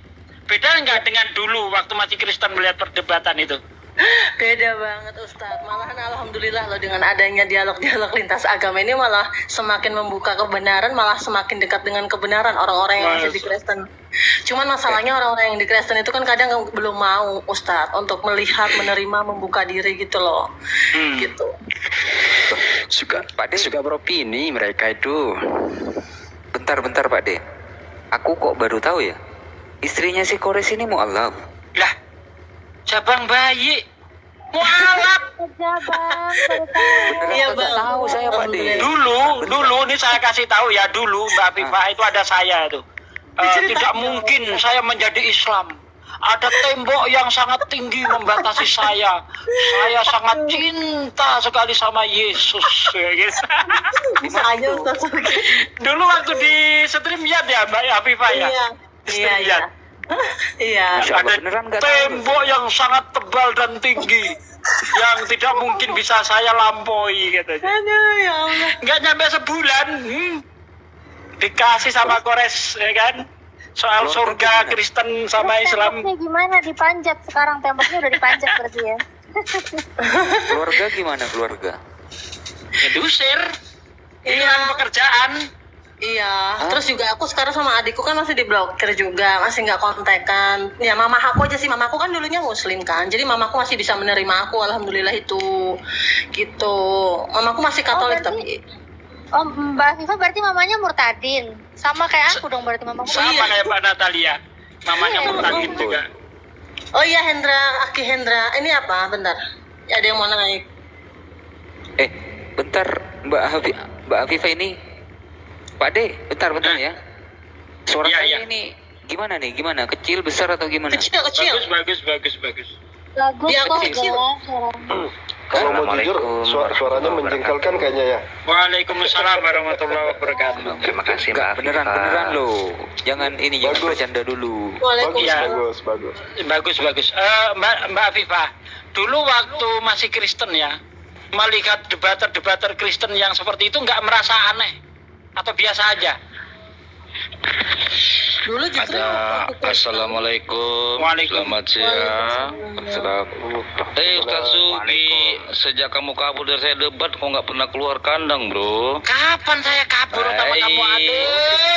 Beda nggak dengan dulu waktu masih Kristen melihat perdebatan itu? Beda banget Ustadz. Malahan alhamdulillah loh, dengan adanya dialog-dialog lintas agama ini malah semakin membuka kebenaran, malah semakin dekat dengan kebenaran orang-orang yang masih di Kristen. Cuman masalahnya orang-orang yang di Kristen itu kan kadang belum mau Ustadz untuk melihat, menerima, membuka diri gitu loh. Gitu. Pak De suka beropini mereka itu. Bentar Pak De. Aku kok baru tahu ya. Istrinya si Kores ini mualaf. Lah, cabang bayi. Mualaf. Beneran Iya, nggak Bang. tahu saya Pak De. Dulu ini saya kasih tahu ya, dulu Mbak Afifah itu ada saya itu. Tidak mungkin saya menjadi Islam. Ada tembok yang sangat tinggi membatasi saya. Saya sangat cinta sekali sama Yesus. Gitu. Bisa aja Ustadz. Dulu waktu di StreamYard ya Mbak Afifah ya. Iya. StreamYard. Iya. Masya Allah, Ada beneran nggak tahu. tembok yang sangat tebal dan tinggi yang tidak mungkin bisa saya lampaui katanya. Aduh, ya Allah. Nggak nyampe sebulan dikasih sama Kores ya kan, soal surga Kristen sama Islam. Temboknya gimana, dipanjat sekarang, temboknya udah dipanjat berarti ya. Keluarga gimana keluarga? Ya diusir, hilang pekerjaan. Iya, terus juga aku sekarang sama adikku kan masih diblokir juga, masih nggak kontekan. Ya mama aku aja sih, mamaku kan dulunya Muslim kan, jadi mamaku masih bisa menerima aku, alhamdulillah itu, gitu. Mamaku masih Katolik berarti- tapi. Oh, Mbak Afifah berarti mamanya murtadin. Sama kayak aku dong berarti mamaku. Sama kayak Mbak Natalia, mamanya murtadin juga. Oh iya, Aki Hendra, ini apa? Bentar, ada yang mau naik. Bentar Mbak Afifah ini. Pak De, bentar ya. Suara Iya. saya ini gimana nih? Gimana? Kecil, besar atau gimana? Kecil. Bagus. Bagus Iya, kok, kecil. jelas suaranya. Kalau mau jujur, suaranya menjengkelkan kayaknya ya. Waalaikumsalam warahmatullahi wabarakatuh. Terima kasih Enggak, Mbak Afifah. beneran loh. Jangan jangan bercanda dulu. Bagus. Bagus. Mbak Afifah, dulu waktu masih Kristen ya, melihat debater Kristen yang seperti itu nggak merasa aneh atau biasa aja? Dulu justru Assalamualaikum. Waalaikumsalam. Selamat siang. Ustaz Sugi, sejak kamu kabur dari saya debat, kok nggak pernah keluar kandang, bro? Kapan saya kabur sama kamu, Adik?